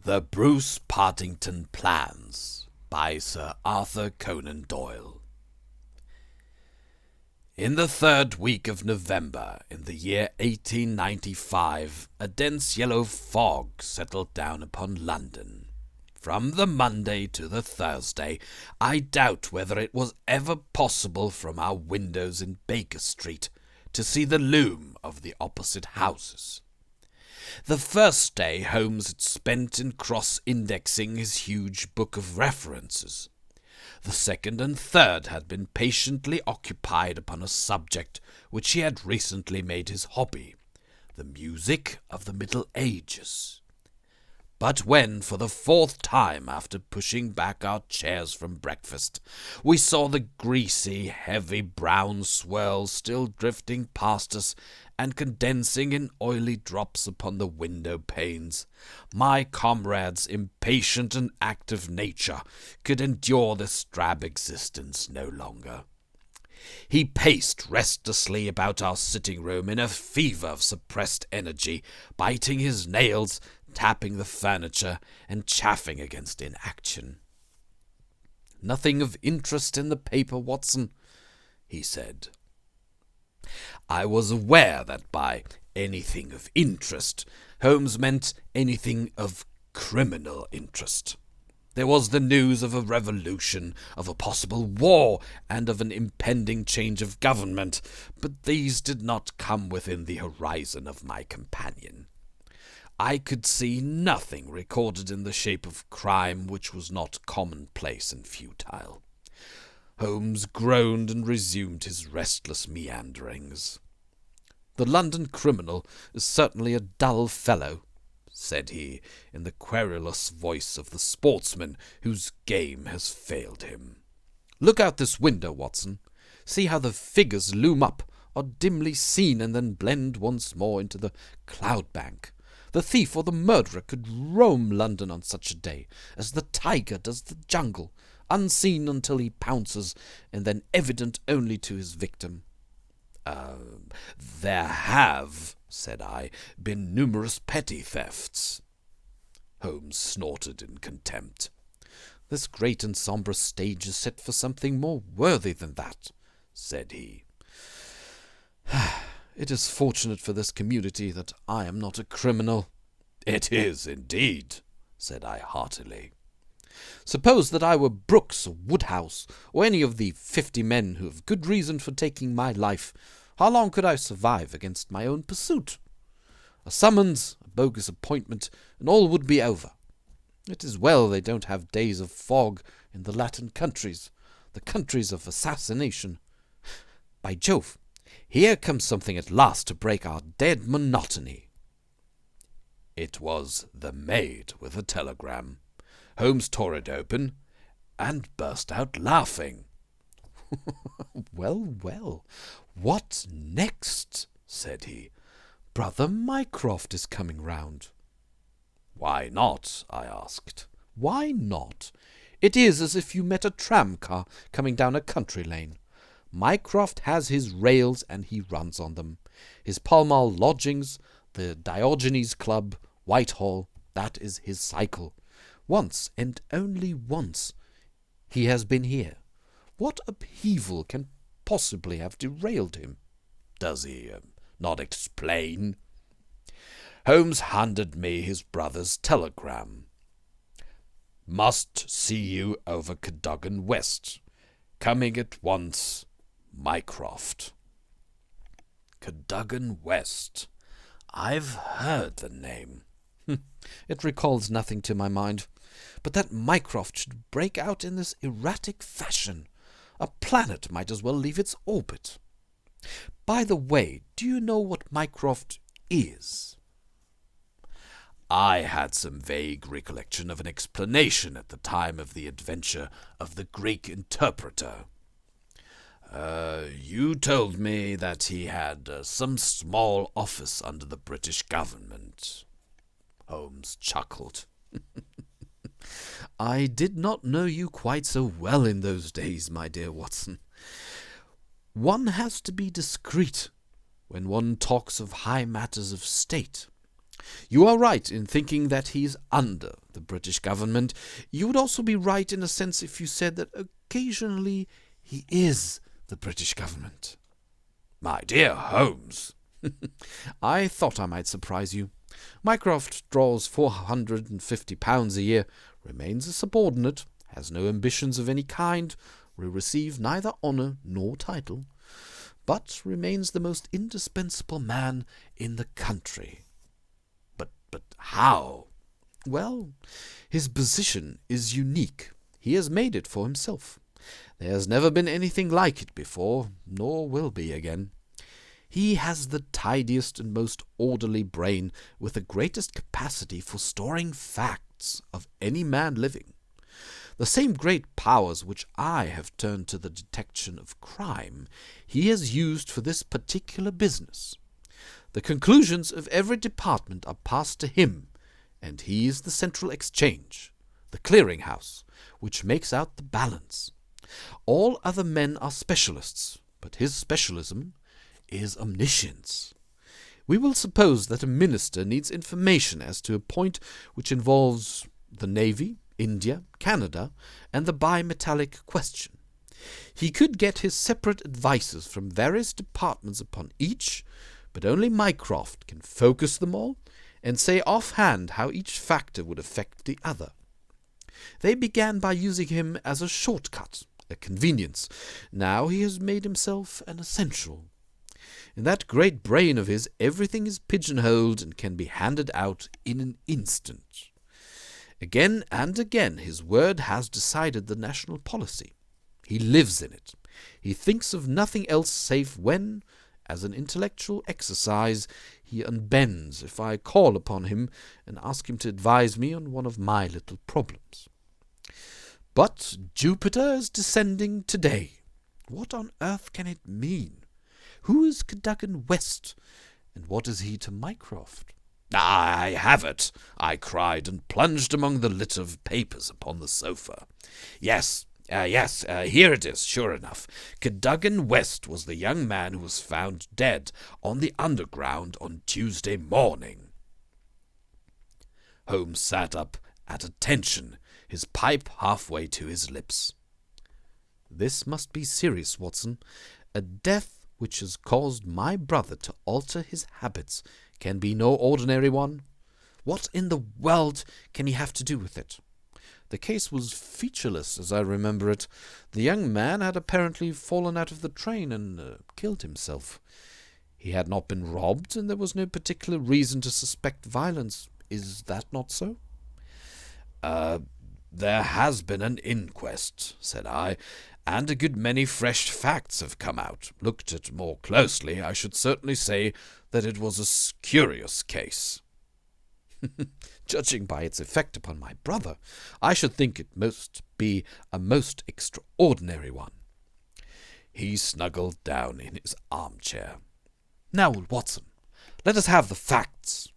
The Bruce-Partington Plans by Sir Arthur Conan Doyle. In the third week of November, in the year 1895, a dense yellow fog settled down upon London. From the Monday to the Thursday, I doubt whether it was ever possible from our windows in Baker Street to see the loom of the opposite houses. The first day Holmes had spent in cross-indexing his huge book of references. The second and third had been patiently occupied upon a subject which he had recently made his hobby, the music of the Middle Ages. But when, for the fourth time after pushing back our chairs from breakfast, we saw the greasy, heavy brown swirl still drifting past us and condensing in oily drops upon the window panes, my comrade's impatient and active nature could endure this drab existence no longer. He paced restlessly about our sitting-room in a fever of suppressed energy, biting his nails, tapping the furniture, and chafing against inaction. "Nothing of interest in the paper, Watson," he said. I was aware that by anything of interest, Holmes meant anything of criminal interest. There was the news of a revolution, of a possible war, and of an impending change of government, but these did not come within the horizon of my companion. I could see nothing recorded in the shape of crime which was not commonplace and futile. Holmes groaned and resumed his restless meanderings. "The London criminal is certainly a dull fellow," said he, in the querulous voice of the sportsman whose game has failed him. "Look out this window, Watson. See how the figures loom up, are dimly seen, and then blend once more into the cloud-bank. The thief or the murderer could roam London on such a day, as the tiger does the jungle, unseen until he pounces, and then evident only to his victim." "There have," said I, "been numerous petty thefts." Holmes snorted in contempt. "This great and sombre stage is set for something more worthy than that," said he. "It is fortunate for this community that I am not a criminal." "It is, indeed," said I heartily. "Suppose that I were Brooks or Woodhouse, or any of the 50 men who have good reason for taking my life, how long could I survive against my own pursuit? A summons, a bogus appointment, and all would be over. It is well they don't have days of fog in the Latin countries, the countries of assassination. By Jove, here comes something at last to break our dead monotony." It was the maid with a telegram. Holmes tore it open, and burst out laughing. "Well, well, what next?" said he. "Brother Mycroft is coming round." "Why not?" I asked. "Why not? It is as if you met a tram-car coming down a country lane. Mycroft has his rails, and he runs on them. His Pall Mall lodgings, the Diogenes Club, Whitehall, that is his cycle. Once, and only once, he has been here. What upheaval can possibly have derailed him?" "Does he not explain?" Holmes handed me his brother's telegram. "Must see you over Cadogan West. Coming at once, Mycroft." Cadogan West. I've heard the name. It recalls nothing to my mind. But that Mycroft should break out in this erratic fashion. A planet might as well leave its orbit. By the way, do you know what Mycroft is?" I had some vague recollection of an explanation at the time of the adventure of the Greek interpreter. You told me that he had some small office under the British government." Holmes chuckled. "I did not know you quite so well in those days, my dear Watson. One has to be discreet when one talks of high matters of state. You are right in thinking that he is under the British government. You would also be right in a sense if you said that occasionally he is the British government. My dear Holmes, I thought I might surprise you. Mycroft draws £450 a year, remains a subordinate, has no ambitions of any kind, will receive neither honour nor title, but remains the most indispensable man in the country. But how? Well, his position is unique. He has made it for himself. There has never been anything like it before, nor will be again. He has the tidiest and most orderly brain, with the greatest capacity for storing facts of any man living. The same great powers which I have turned to the detection of crime, he has used for this particular business. The conclusions of every department are passed to him, and he is the central exchange, the clearing-house, which makes out the balance. All other men are specialists, but his specialism is omniscience. We will suppose that a minister needs information as to a point which involves the Navy, India, Canada, and the bimetallic question. He could get his separate advices from various departments upon each, but only Mycroft can focus them all and say offhand how each factor would affect the other. They began by using him as a shortcut, a convenience. Now he has made himself an essential. In that great brain of his, everything is pigeonholed and can be handed out in an instant. Again and again his word has decided the national policy. He lives in it. He thinks of nothing else save when, as an intellectual exercise, he unbends if I call upon him and ask him to advise me on one of my little problems. But Jupiter is descending today. What on earth can it mean? Who is Cadogan West, and what is he to Mycroft? I have it, I cried, and plunged among the litter of papers upon the sofa. Yes, here it is, sure enough. Cadogan West was the young man who was found dead on the Underground on Tuesday morning. Holmes sat up at attention, his pipe halfway to his lips. This must be serious, Watson. A death which has caused my brother to alter his habits can be no ordinary one. What in the world can he have to do with it? The case was featureless, as I remember it. The young man had apparently fallen out of the train and killed himself. He had not been robbed, and there was no particular reason to suspect violence. Is that not so? There has been an inquest, said I, and a good many fresh facts have come out. Looked at more closely, I should certainly say that it was a curious case. Judging by its effect upon my brother, I should think it must be a most extraordinary one. He snuggled down in his armchair. Now, Watson, let us have the facts.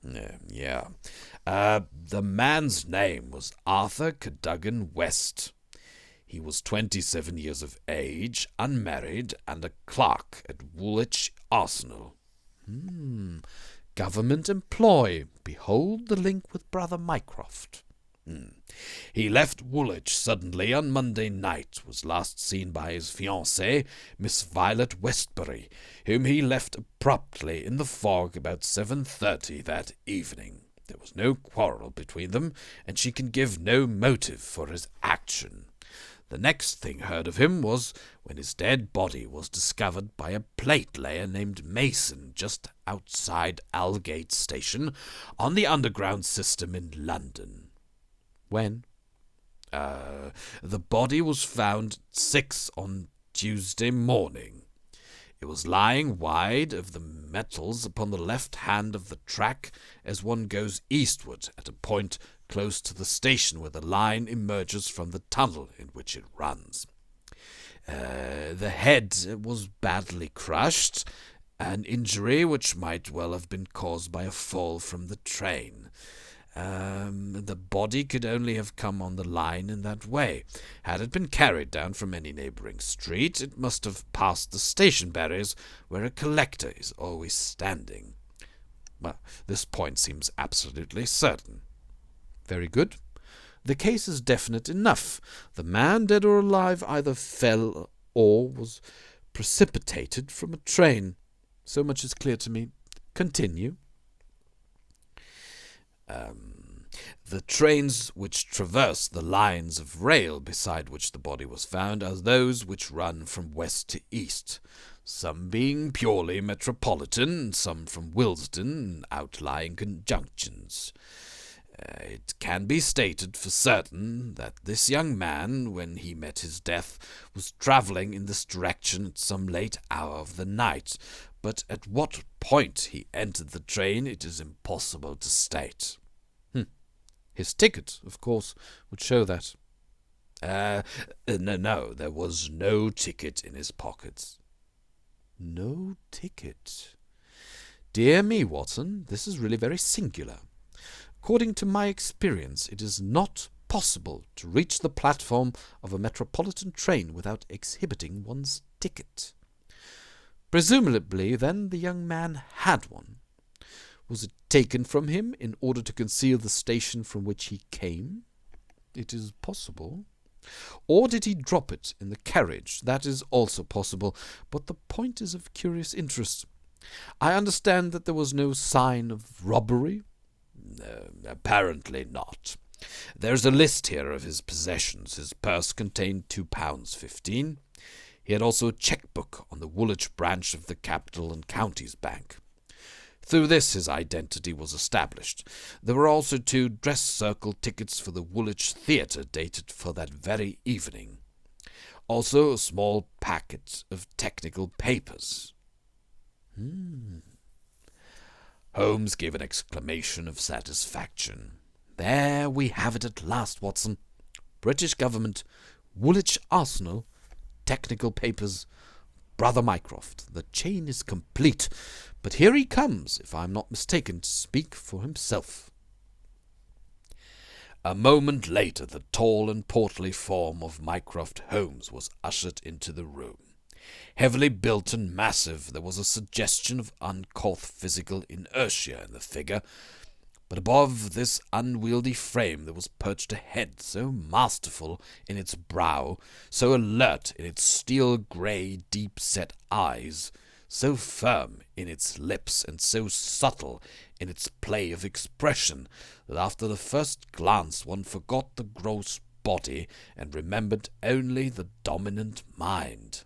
The man's name was Arthur Cadogan West. He was 27 years of age, unmarried, and a clerk at Woolwich Arsenal. Government employ. Behold the link with brother Mycroft. He left Woolwich suddenly on Monday night, was last seen by his fiancée, Miss Violet Westbury, whom he left abruptly in the fog about 7:30 that evening. There was no quarrel between them, and she can give no motive for his action. The next thing heard of him was when his dead body was discovered by a plate-layer named Mason just outside Aldgate Station on the Underground system in London. When? The body was found at 6 on Tuesday morning. It was lying wide of the metals upon the left hand of the track as one goes eastward at a point close to the station where the line emerges from the tunnel in which it runs. The head was badly crushed, an injury which might well have been caused by a fall from the train. The body could only have come on the line in that way. Had it been carried down from any neighbouring street, it must have passed the station barriers where a collector is always standing. Well, this point seems absolutely certain. Very good. The case is definite enough. The man, dead or alive, either fell or was precipitated from a train. So much is clear to me. Continue. The trains which traverse the lines of rail beside which the body was found are those which run from west to east, some being purely metropolitan, some from Willesden and outlying conjunctions. It can be stated for certain that this young man, when he met his death, was travelling in this direction at some late hour of the night, but at what point he entered the train it is impossible to state. His ticket, of course, would show that. No, there was no ticket in his pockets. No ticket? Dear me, Watson, this is really very singular. According to my experience, it is not possible to reach the platform of a metropolitan train without exhibiting one's ticket. Presumably, then, the young man had one. Was it taken from him in order to conceal the station from which he came? It is possible. Or did he drop it in the carriage? That is also possible, but the point is of curious interest. I understand that there was no sign of robbery? Apparently not. There's a list here of his possessions. His purse contained £2.15. He had also a cheque-book on the Woolwich branch of the Capital and Counties Bank. Through this his identity was established. There were also 2 dress circle tickets for the Woolwich Theatre dated for that very evening. Also a small packet of technical papers. Holmes gave an exclamation of satisfaction. There we have it at last, Watson. British Government, Woolwich Arsenal, technical papers, Brother Mycroft. The chain is complete. But here he comes, if I am not mistaken, to speak for himself. A moment later the tall and portly form of Mycroft Holmes was ushered into the room. Heavily built and massive, there was a suggestion of uncouth physical inertia in the figure, but above this unwieldy frame there was perched a head so masterful in its brow, so alert in its steel-grey, deep-set eyes, so firm in its lips, and so subtle in its play of expression, that after the first glance one forgot the gross body and remembered only the dominant mind.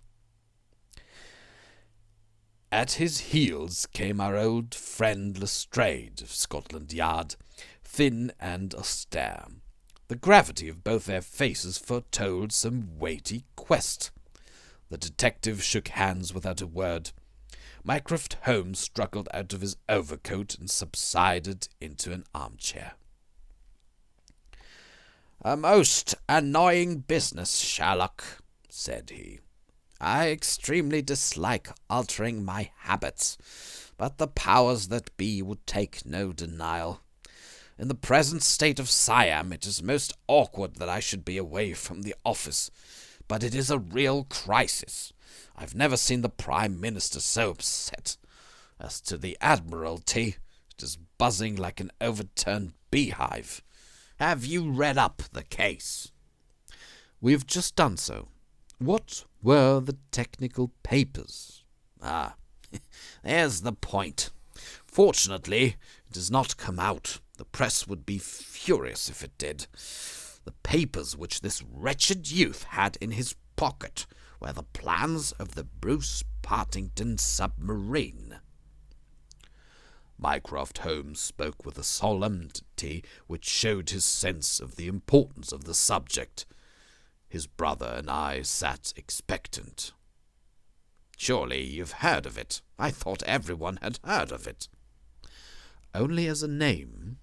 At his heels came our old friend Lestrade of Scotland Yard, thin and austere. The gravity of both their faces foretold some weighty quest. The detective shook hands without a word. Mycroft Holmes struggled out of his overcoat and subsided into an armchair. "A most annoying business, Sherlock," said he. "I extremely dislike altering my habits, but the powers that be would take no denial. In the present state of Siam, it is most awkward that I should be away from the office, but it is a real crisis. I've never seen the Prime Minister so upset. As to the Admiralty, it is buzzing like an overturned beehive. Have you read up the case?" "We have just done so. What were the technical papers?" There's the point. Fortunately, it does not come out. The press would be furious if it did. The papers which this wretched youth had in his pocket were the plans of the Bruce-Partington submarine." Mycroft Holmes spoke with a solemnity which showed his sense of the importance of the subject. His brother and I sat expectant. "Surely you've heard of it. I thought everyone had heard of it." "Only as a name."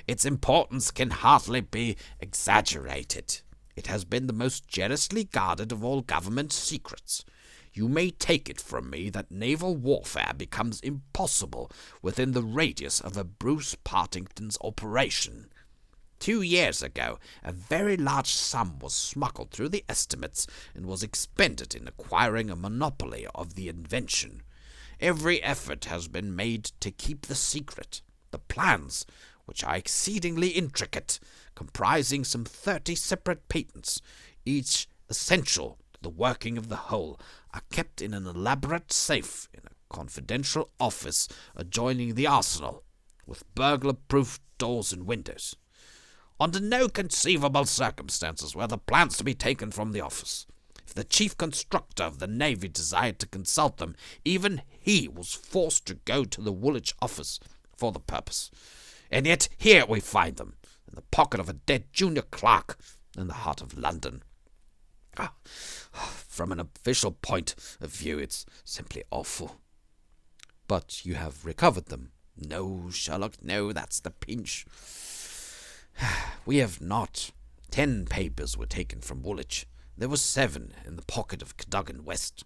"Its importance can hardly be exaggerated. It has been the most jealously guarded of all government secrets. You may take it from me that naval warfare becomes impossible within the radius of a Bruce-Partington's operation. 2 years ago, a very large sum was smuggled through the estimates and was expended in acquiring a monopoly of the invention. Every effort has been made to keep the secret. The plans, which are exceedingly intricate, comprising some 30 separate patents, each essential to the working of the whole, are kept in an elaborate safe in a confidential office adjoining the arsenal, with burglar-proof doors and windows. Under no conceivable circumstances were the plans to be taken from the office. If the chief constructor of the Navy desired to consult them, even he was forced to go to the Woolwich office for the purpose. And yet here we find them, in the pocket of a dead junior clerk in the heart of London. From an official point of view, it's simply awful. But you have recovered them? No, Sherlock, no, that's the pinch. We have not. 10 papers were taken from Woolwich. There were 7 in the pocket of Cadogan West.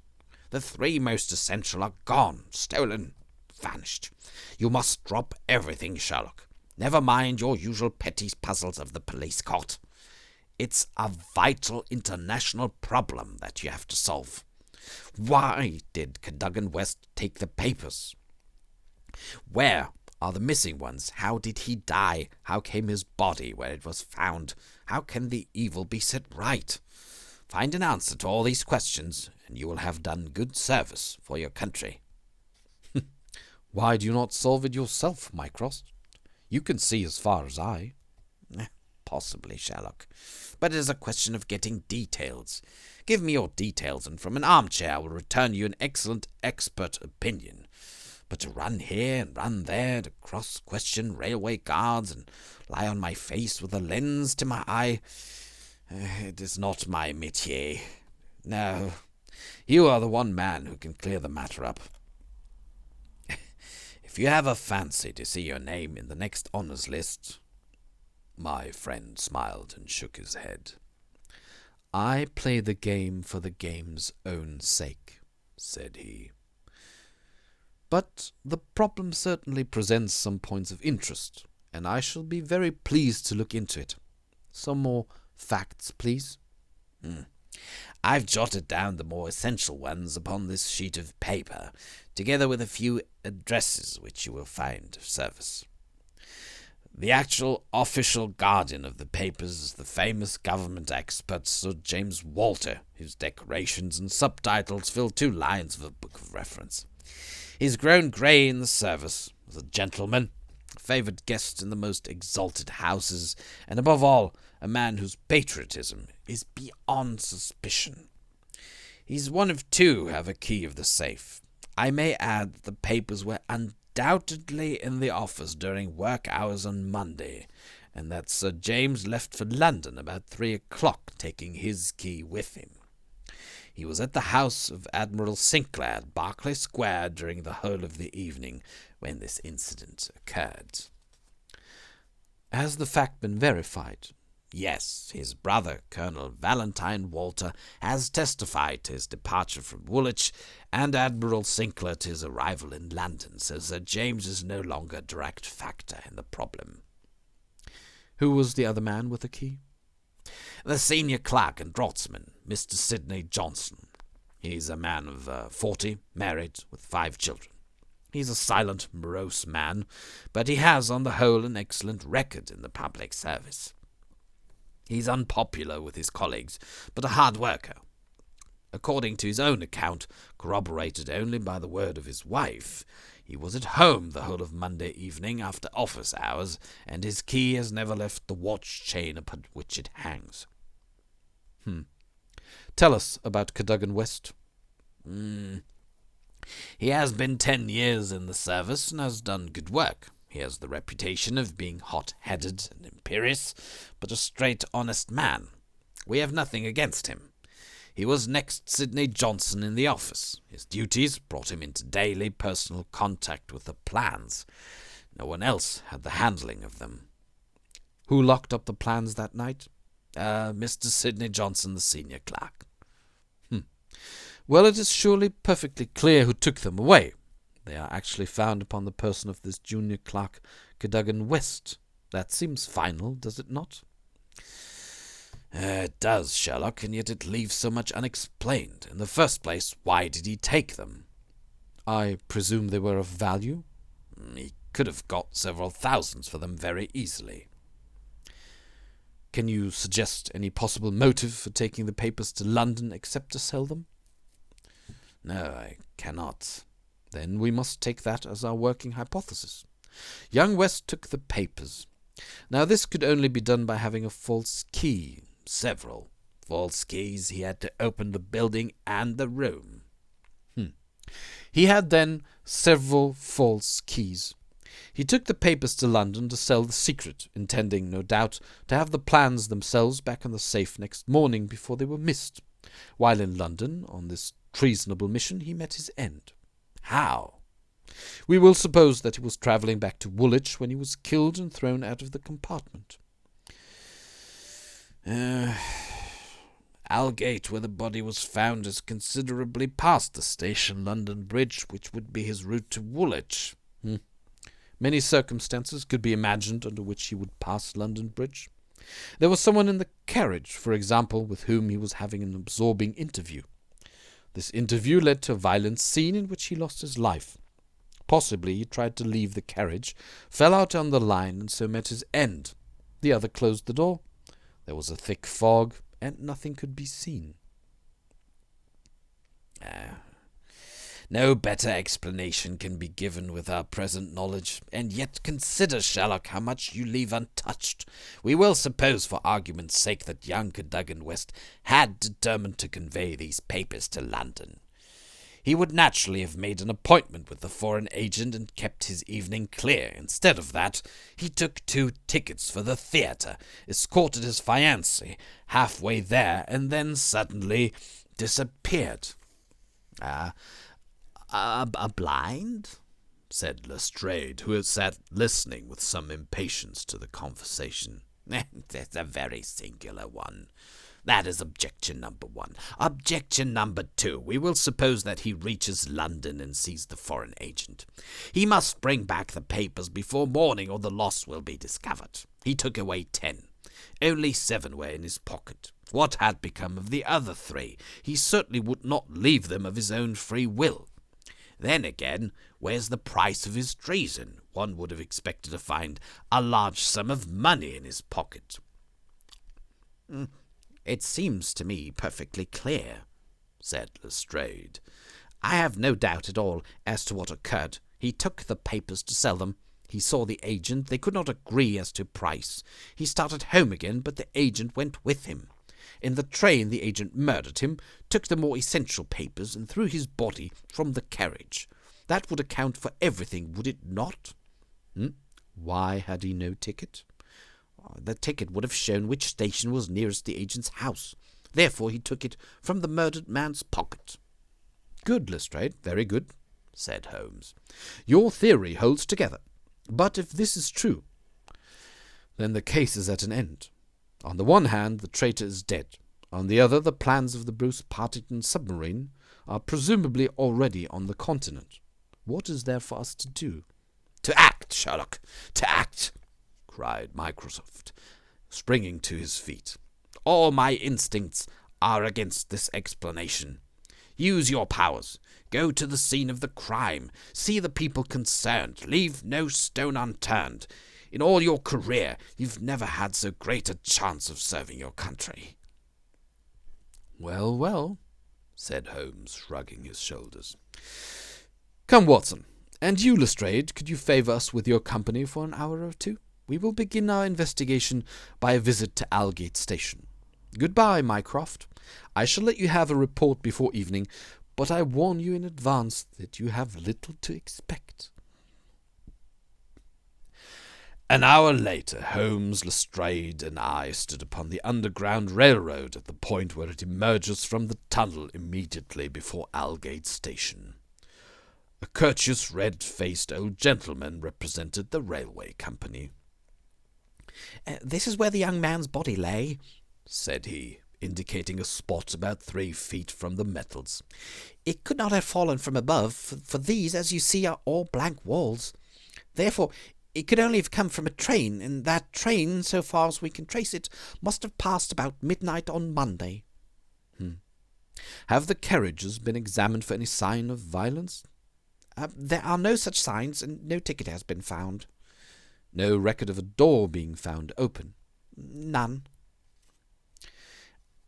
The 3 most essential are gone, stolen, vanished. You must drop everything, Sherlock. Never mind your usual petty puzzles of the police court. It's a vital international problem that you have to solve. Why did Cadogan West take the papers? Where are the missing ones? How did he die? How came his body where it was found? How can the evil be set right? Find an answer to all these questions, and you will have done good service for your country. Why do you not solve it yourself, Mycroft? You can see as far as I. Possibly, Sherlock. But it is a question of getting details. Give me your details, and from an armchair I will return you an excellent expert opinion. But to run here and run there, to cross-question railway guards, and lie on my face with a lens to my eye, it is not my métier. No, you are the one man who can clear the matter up. If you have a fancy to see your name in the next honours list—" My friend smiled and shook his head. "I play the game for the game's own sake," said he. "But the problem certainly presents some points of interest, and I shall be very pleased to look into it. Some more facts, please." I've jotted down the more essential ones upon this sheet of paper, together with a few addresses which you will find of service. The actual official guardian of the papers is the famous government expert Sir James Walter, whose decorations and subtitles fill 2 lines of a book of reference. He's grown grey in the service, was a gentleman, a favoured guest in the most exalted houses, and above all, a man whose patriotism is beyond suspicion. He's one of 2 who have a key of the safe. I may add that the papers were undoubtedly in the office during work hours on Monday, and that Sir James left for London about 3 o'clock, taking his key with him. He was at the house of Admiral Sinclair at Berkeley Square during the whole of the evening when this incident occurred. Has the fact been verified? Yes, his brother, Colonel Valentine Walter, has testified to his departure from Woolwich, and Admiral Sinclair to his arrival in London, so Sir James is no longer a direct factor in the problem. Who was the other man with the key? The senior clerk and draughtsman, Mr. Sidney Johnson. He's a man of 40, married, with 5 children. He's a silent, morose man, but he has, on the whole, an excellent record in the public service. He's unpopular with his colleagues, but a hard worker. According to his own account, corroborated only by the word of his wife, he was at home the whole of Monday evening after office hours, and his key has never left the watch chain upon which it hangs. Tell us about Cadogan West. He has been 10 years in the service and has done good work. He has the reputation of being hot-headed and imperious, but a straight, honest man. We have nothing against him. He was next Sidney Johnson in the office. His duties brought him into daily personal contact with the plans. No one else had the handling of them. Who locked up the plans that night? Mr. Sidney Johnson, the senior clerk. Well, it is surely perfectly clear who took them away. They are actually found upon the person of this junior clerk, Cadogan West. That seems final, does it not? It does, Sherlock, and yet it leaves so much unexplained. In the first place, why did he take them? I presume they were of value? He could have got several thousands for them very easily. Can you suggest any possible motive for taking the papers to London except to sell them? No, I cannot. Then we must take that as our working hypothesis. Young West took the papers. Now this could only be done by having a false key. Several false keys. He had to open the building and the room. He had then several false keys. He took the papers to London to sell the secret, intending, no doubt, to have the plans themselves back in the safe next morning before they were missed. While in London, on this treasonable mission, he met his end. How? We will suppose that he was travelling back to Woolwich when he was killed and thrown out of the compartment. Aldgate, where the body was found, is considerably past the station London Bridge, which would be his route to Woolwich. Many circumstances could be imagined under which he would pass London Bridge. There was someone in the carriage, for example, with whom he was having an absorbing interview. This interview led to a violent scene in which he lost his life. Possibly he tried to leave the carriage, fell out on the line, and so met his end. The other closed the door. There was a thick fog, and nothing could be seen. No better explanation can be given with our present knowledge, and yet consider, Sherlock, how much you leave untouched. We will suppose, for argument's sake, that young Cadogan West had determined to convey these papers to London. He would naturally have made an appointment with the foreign agent and kept his evening clear. Instead of that, he took 2 tickets for the theatre, escorted his fiancée halfway there, and then suddenly disappeared. A blind? Said Lestrade, who had sat listening with some impatience to the conversation. That's a very singular one. That is objection number 1. Objection number 2. We will suppose that he reaches London and sees the foreign agent. He must bring back the papers before morning, or the loss will be discovered. He took away 10. Only 7 were in his pocket. What had become of the other 3? He certainly would not leave them of his own free will. Then again, where's the price of his treason? One would have expected to find a large sum of money in his pocket. It seems to me perfectly clear, said Lestrade. I have no doubt at all as to what occurred. He took the papers to sell them. He saw the agent. They could not agree as to price. He started home again, but the agent went with him. In the train the agent murdered him, took the more essential papers, and threw his body from the carriage. That would account for everything, would it not? Why had he no ticket? The ticket would have shown which station was nearest the agent's house. Therefore he took it from the murdered man's pocket. Good, Lestrade, very good, said Holmes. Your theory holds together. But if this is true, then the case is at an end. On the one hand, the traitor is dead. On the other, the plans of the Bruce-Partington submarine are presumably already on the continent. What is there for us to do? To act, Sherlock, to act, cried Mycroft, springing to his feet. All my instincts are against this explanation. Use your powers. Go to the scene of the crime. See the people concerned. Leave no stone unturned. In all your career, you've never had so great a chance of serving your country. Well, well, said Holmes, shrugging his shoulders. Come, Watson, and you, Lestrade, could you favour us with your company for an hour or 2? We will begin our investigation by a visit to Aldgate Station. Goodbye, Mycroft. I shall let you have a report before evening, but I warn you in advance that you have little to expect. An hour later, Holmes, Lestrade, and I stood upon the Underground Railroad at the point where it emerges from the tunnel immediately before Aldgate Station. A courteous, red-faced old gentleman represented the railway company. This is where the young man's body lay, said he, indicating a spot about 3 feet from the metals. It could not have fallen from above, for these, as you see, are all blank walls. Therefore, it could only have come from a train, and that train, so far as we can trace it, must have passed about midnight on Monday. Have the carriages been examined for any sign of violence? There are no such signs, and no ticket has been found. No record of a door being found open. None.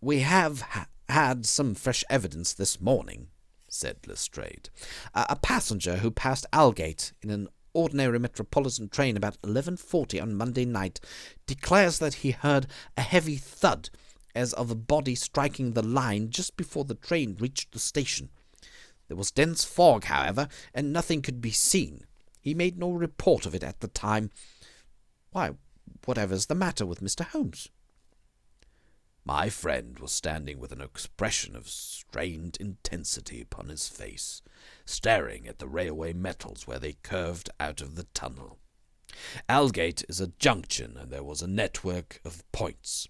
We have had some fresh evidence this morning, said Lestrade. A passenger who passed Aldgate in an ordinary metropolitan train about 11:40 on Monday night declares that he heard a heavy thud as of a body striking the line just before the train reached the station. There was dense fog, however, and nothing could be seen. He made no report of it at the time. Why, whatever's the matter with Mr. Holmes? My friend was standing with an expression of strained intensity upon his face, staring at the railway metals where they curved out of the tunnel. Aldgate is a junction, and there was a network of points.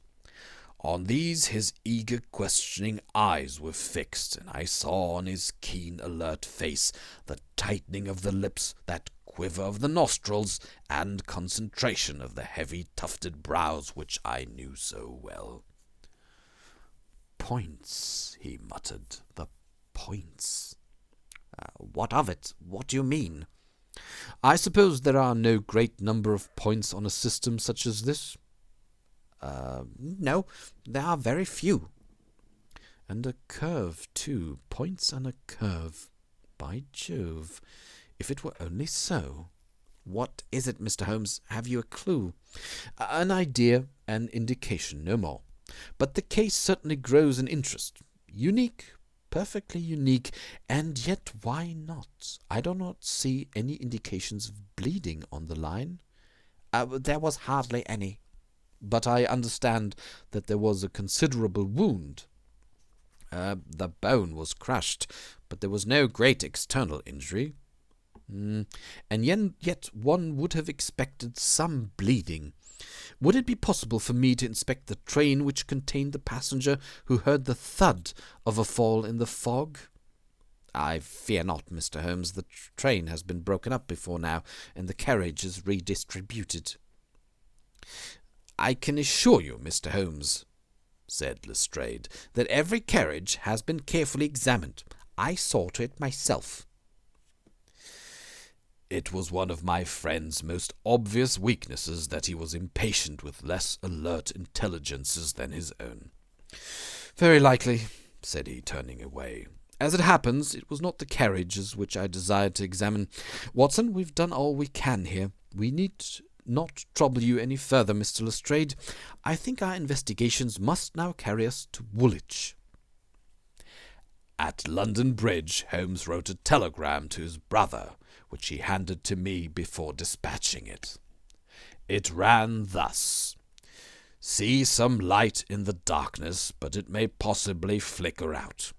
On these his eager, questioning eyes were fixed, and I saw on his keen, alert face the tightening of the lips, that quiver of the nostrils, and concentration of the heavy, tufted brows which I knew so well. Points, he muttered. The points. What of it? What do you mean? I suppose there are no great number of points on a system such as this? No, there are very few. And a curve, too. Points and a curve. By Jove, if it were only so. What is it, Mr. Holmes? Have you a clue? An idea, an indication, no more. But the case certainly grows in interest. Unique, perfectly unique, and yet why not? I do not see any indications of bleeding on the line. There was hardly any. But I understand that there was a considerable wound. The bone was crushed, but there was no great external injury. And yet one would have expected some bleeding. Would it be possible for me to inspect the train which contained the passenger who heard the thud of a fall in the fog? I fear not, Mr. Holmes. The train has been broken up before now, and the carriage is redistributed. I can assure you, Mr. Holmes, said Lestrade, that every carriage has been carefully examined. I saw to it myself. It was one of my friend's most obvious weaknesses that he was impatient with less alert intelligences than his own. Very likely, said he, turning away. As it happens, it was not the carriages which I desired to examine. Watson, we've done all we can here. We need not trouble you any further, Mr. Lestrade. I think our investigations must now carry us to Woolwich. At London Bridge, Holmes wrote a telegram to his brother, which he handed to me before dispatching it. It ran thus: "See some light in the darkness, but it may possibly flicker out.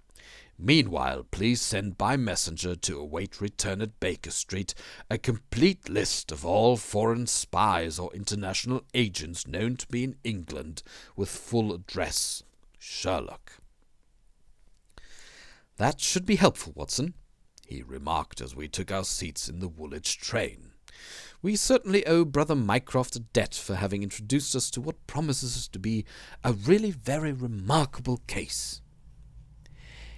Meanwhile, please send by messenger to await return at Baker Street a complete list of all foreign spies or international agents known to be in England, with full address. Sherlock." That should be helpful, Watson, he remarked as we took our seats in the Woolwich train. We certainly owe Brother Mycroft a debt for having introduced us to what promises to be a really very remarkable case.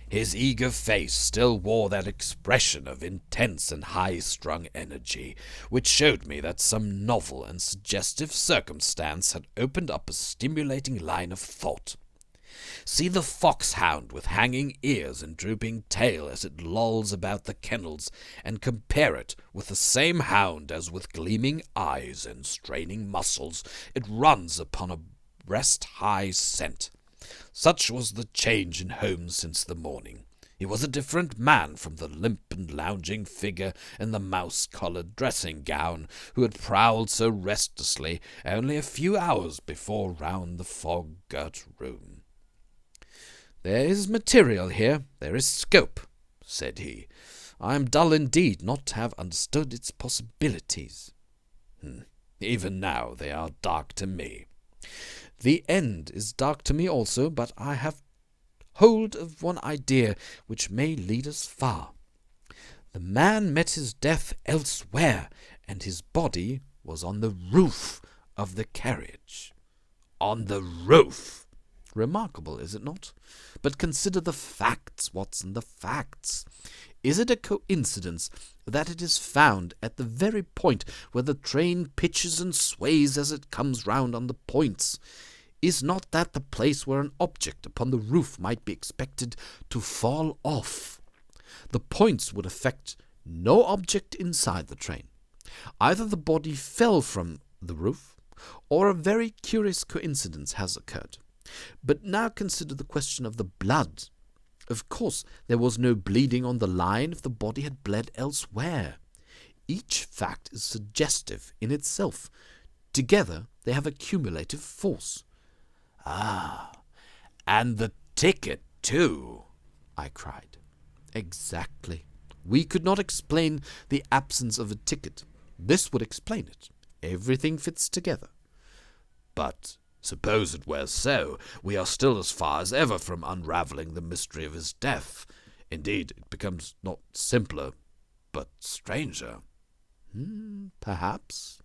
His eager face still wore that expression of intense and high-strung energy, which showed me that some novel and suggestive circumstance had opened up a stimulating line of thought. See the foxhound with hanging ears and drooping tail as it lolls about the kennels, and compare it with the same hound as with gleaming eyes and straining muscles it runs upon a breast-high scent. Such was the change in Holmes since the morning. He was a different man from the limp and lounging figure in the mouse-coloured dressing-gown who had prowled so restlessly only a few hours before round the fog-girt room. "There is material here, there is scope," said he. "I am dull indeed not to have understood its possibilities." Even now they are dark to me. The end is dark to me also, but I have hold of one idea which may lead us far. The man met his death elsewhere, and his body was on the roof of the carriage. On the roof! Remarkable, is it not? But consider the facts, Watson, the facts. Is it a coincidence that it is found at the very point where the train pitches and sways as it comes round on the points? Is not that the place where an object upon the roof might be expected to fall off? The points would affect no object inside the train. Either the body fell from the roof, or a very curious coincidence has occurred. But now consider the question of the blood. Of course, there was no bleeding on the line if the body had bled elsewhere. Each fact is suggestive in itself. Together they have a cumulative force. Ah, and the ticket, too, I cried. Exactly. We could not explain the absence of a ticket. This would explain it. Everything fits together. But suppose it were so, we are still as far as ever from unravelling the mystery of his death. Indeed, it becomes not simpler, but stranger. Perhaps,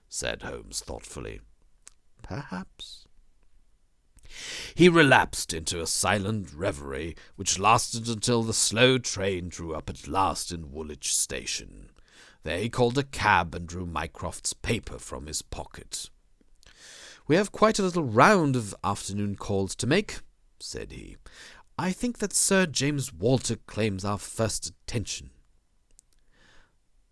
said Holmes thoughtfully. Perhaps. He relapsed into a silent reverie, which lasted until the slow train drew up at last in Woolwich Station. There he called a cab and drew Mycroft's paper from his pocket. "We have quite a little round of afternoon calls to make," said he. "I think that Sir James Walter claims our first attention."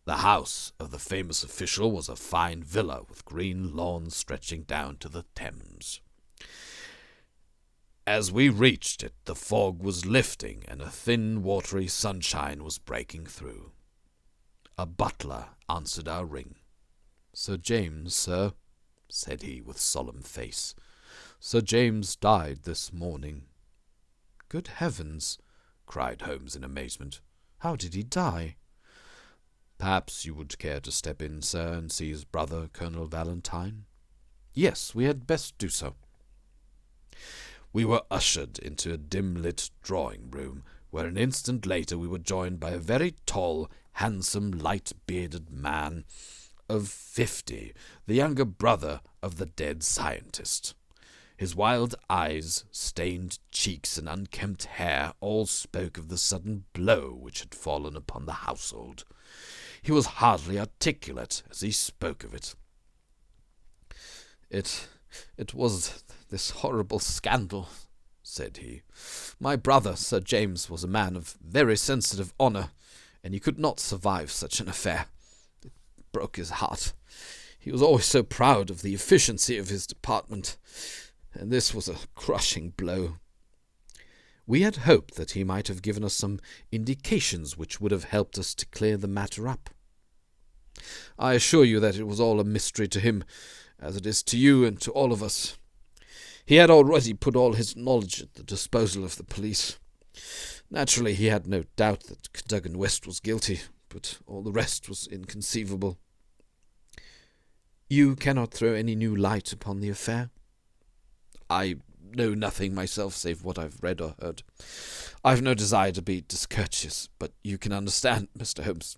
The house of the famous official was a fine villa with green lawns stretching down to the Thames. As we reached it, the fog was lifting, and a thin, watery sunshine was breaking through. A butler answered our ring. "Sir James, sir," said he with solemn face. "Sir James died this morning." "Good heavens!" cried Holmes in amazement. "How did he die?" "Perhaps you would care to step in, sir, and see his brother, Colonel Valentine?" "Yes, we had best do so." We were ushered into a dim-lit drawing-room, where an instant later we were joined by a very tall, handsome, light-bearded man of 50, the younger brother of the dead scientist. His wild eyes, stained cheeks, and unkempt hair all spoke of the sudden blow which had fallen upon the household. He was hardly articulate as he spoke of it. It was this horrible scandal," said he. "My brother, Sir James, was a man of very sensitive honour, and he could not survive such an affair. It broke his heart. He was always so proud of the efficiency of his department, and this was a crushing blow. We had hoped that he might have given us some indications which would have helped us to clear the matter up. I assure you that it was all a mystery to him, as it is to you and to all of us. He had already put all his knowledge at the disposal of the police. Naturally, he had no doubt that Cadogan West was guilty, but all the rest was inconceivable." "You cannot throw any new light upon the affair?" "I know nothing myself save what I've read or heard. I've no desire to be discourteous, but you can understand, Mr. Holmes,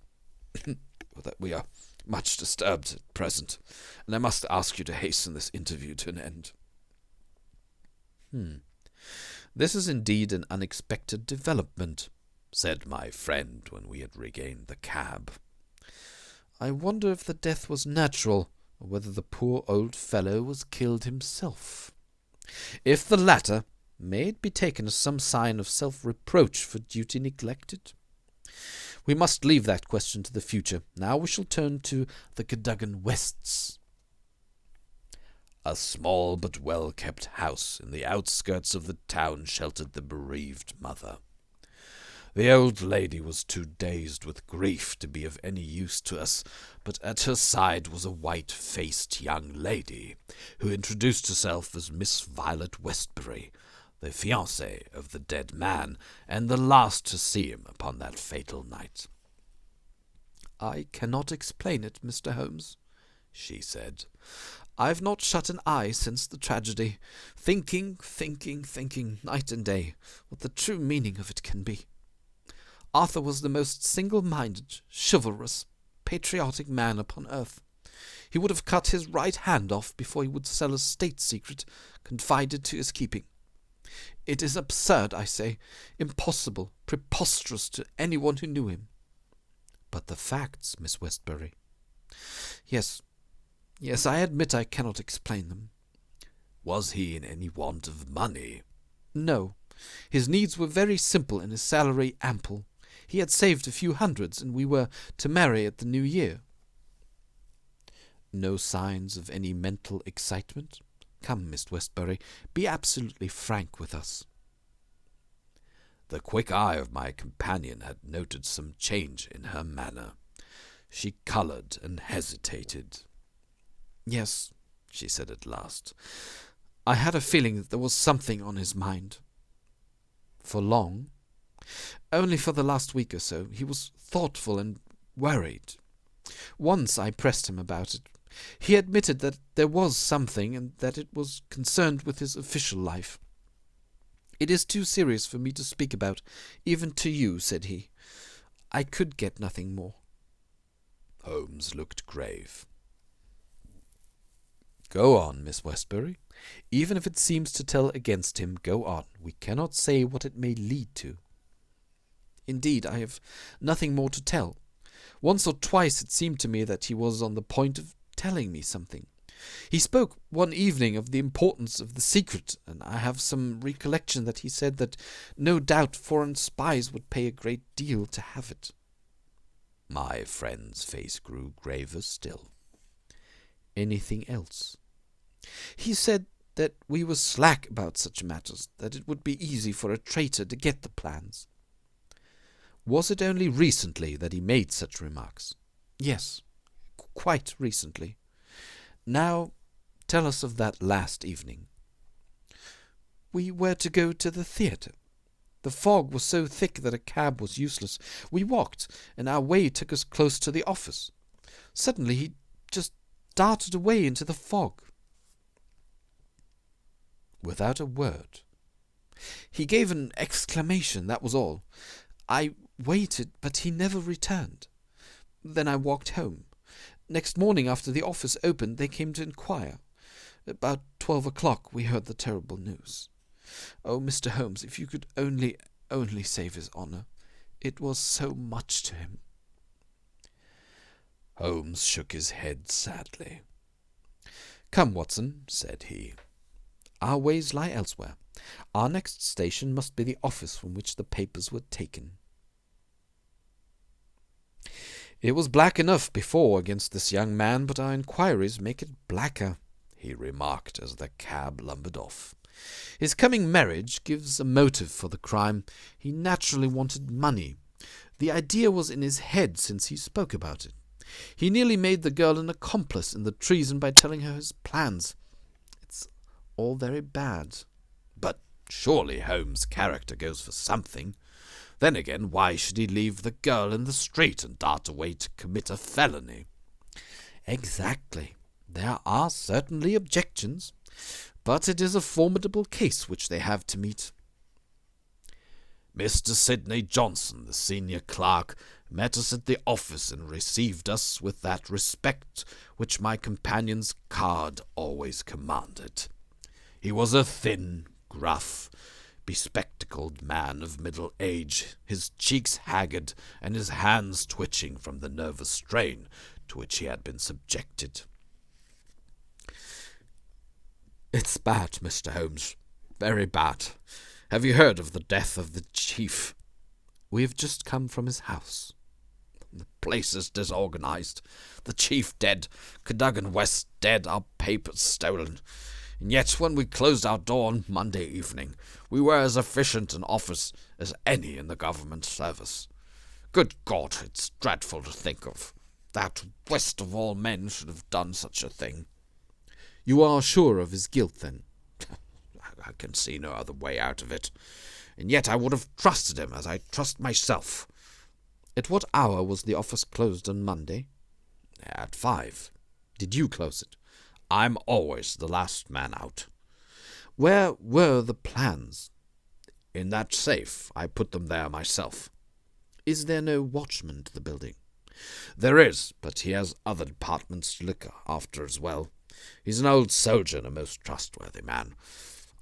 that we are much disturbed at present, and I must ask you to hasten this interview to an end." "This is indeed an unexpected development," said my friend when we had regained the cab. "I wonder if the death was natural, or whether the poor old fellow was killed himself. If the latter, may it be taken as some sign of self-reproach for duty neglected? We must leave that question to the future. Now we shall turn to the Cadogan Wests." A small but well-kept house in the outskirts of the town sheltered the bereaved mother. The old lady was too dazed with grief to be of any use to us, but at her side was a white-faced young lady, who introduced herself as Miss Violet Westbury, the fiancée of the dead man, and the last to see him upon that fatal night. "I cannot explain it, Mr. Holmes," she said. "I've not shut an eye since the tragedy, thinking, night and day, what the true meaning of it can be. Arthur was the most single-minded, chivalrous, patriotic man upon earth. He would have cut his right hand off before he would sell a state secret confided to his keeping. It is absurd, I say, impossible, preposterous to anyone who knew him. But the facts, Miss Westbury. Yes, I admit I cannot explain them. Was he in any want of money? No. His needs were very simple and his salary ample. He had saved a few hundreds, and we were to marry at the New Year. No signs of any mental excitement? Come, Miss Westbury, be absolutely frank with us. The quick eye of my companion had noted some change in her manner. She coloured and hesitated. Yes, she said at last. I had a feeling that there was something on his mind. For long? Only for the last week or so. He was thoughtful and worried. Once I pressed him about it. He admitted that there was something, and that it was concerned with his official life. It is too serious for me to speak about, even to you, said he. I could get nothing more. Holmes looked grave. Go on, Miss Westbury. Even if it seems to tell against him, go on. We cannot say what it may lead to. Indeed, I have nothing more to tell. Once or twice it seemed to me that he was on the point of telling me something. He spoke one evening of the importance of the secret, and I have some recollection that he said that no doubt foreign spies would pay a great deal to have it. My friend's face grew graver still. Anything else? He said that we were slack about such matters, that it would be easy for a traitor to get the plans. Was it only recently that he made such remarks? Yes, quite recently. Now, tell us of that last evening. We were to go to the theatre. The fog was so thick that a cab was useless. We walked, and our way took us close to the office. Suddenly he just darted away into the fog. Without a word. He gave an exclamation, that was all. I waited, but he never returned. Then I walked home. Next morning, after the office opened, they came to inquire. About 12 o'clock we heard the terrible news. Oh, Mr. Holmes, if you could only save his honour. It was so much to him. Holmes shook his head sadly. Come, Watson, said he. Our ways lie elsewhere. Our next station must be the office from which the papers were taken. It was black enough before against this young man, but our inquiries make it blacker, he remarked as the cab lumbered off. His coming marriage gives a motive for the crime. He naturally wanted money. The idea was in his head since he spoke about it. He nearly made the girl an accomplice in the treason by telling her his plans. It's all very bad. But surely Holmes' character goes for something. Then again, why should he leave the girl in the street and dart away to commit a felony? Exactly. There are certainly objections, but it is a formidable case which they have to meet. Mr. Sidney Johnson, the senior clerk, met us at the office and received us with that respect which my companion's card always commanded. He was a thin, gruff, bespectacled man of middle age, his cheeks haggard and his hands twitching from the nervous strain to which he had been subjected. It's bad, Mr. Holmes, very bad. Have you heard of the death of the chief? We have just come from his house. The place is disorganized. The chief dead, Cadogan West dead, our papers stolen. And yet, when we closed our door on Monday evening, we were as efficient an office as any in the government service. Good God, it's dreadful to think of. That West of all men should have done such a thing. You are sure of his guilt, then? I can see no other way out of it. And yet I would have trusted him as I trust myself. At what hour was the office closed on Monday? At 5. Did you close it? I'm always the last man out. Where were the plans? In that safe. I put them there myself. Is there no watchman to the building? There is, but he has other departments to look after as well. He's an old soldier and a most trustworthy man.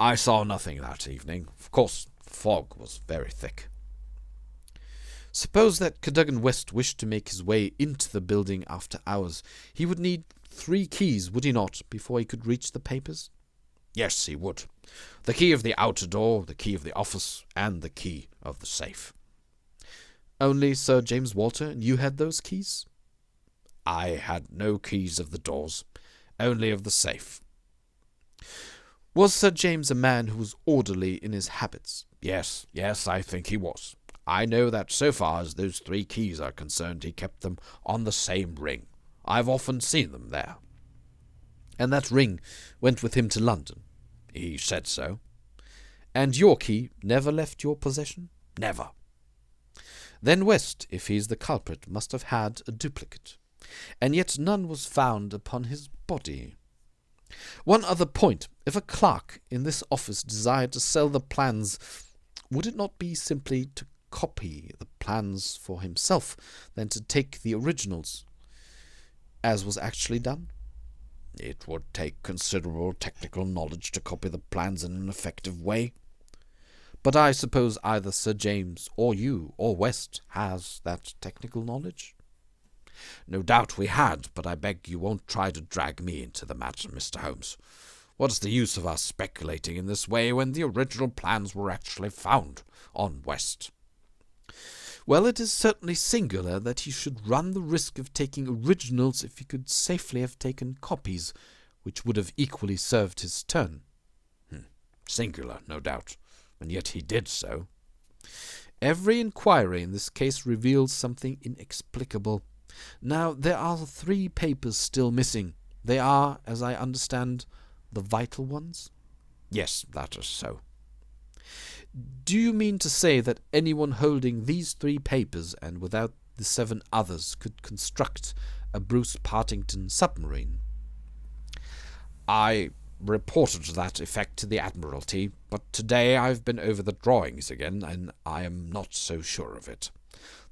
I saw nothing that evening. Of course, the fog was very thick. Suppose that Cadogan West wished to make his way into the building after hours. He would need 3 keys, would he not, before he could reach the papers? Yes, he would. The key of the outer door, the key of the office, and the key of the safe. Only Sir James Walter and you had those keys? I had no keys of the doors, only of the safe. Was Sir James a man who was orderly in his habits? Yes, I think he was. I know that so far as those 3 keys are concerned, he kept them on the same ring. I've often seen them there. And that ring went with him to London? He said so. And your key never left your possession? Never. Then West, if he is the culprit, must have had a duplicate. And yet none was found upon his body. One other point. If a clerk in this office desired to sell the plans, would it not be simply to copy the plans for himself than to take the originals, as was actually done? It would take considerable technical knowledge to copy the plans in an effective way. But I suppose either Sir James or you or West has that technical knowledge? No doubt we had, but I beg you won't try to drag me into the matter, Mr. Holmes. What is the use of us speculating in this way when the original plans were actually found on West? Well, it is certainly singular that he should run the risk of taking originals if he could safely have taken copies, which would have equally served his turn. Singular, no doubt, and yet he did so. Every inquiry in this case reveals something inexplicable. Now, there are 3 papers still missing. They are, as I understand, the vital ones? Yes, that is so. Do you mean to say that anyone holding these 3 papers, and without the 7 others, could construct a Bruce-Partington submarine? I reported to that effect to the Admiralty, but today I've been over the drawings again, and I am not so sure of it.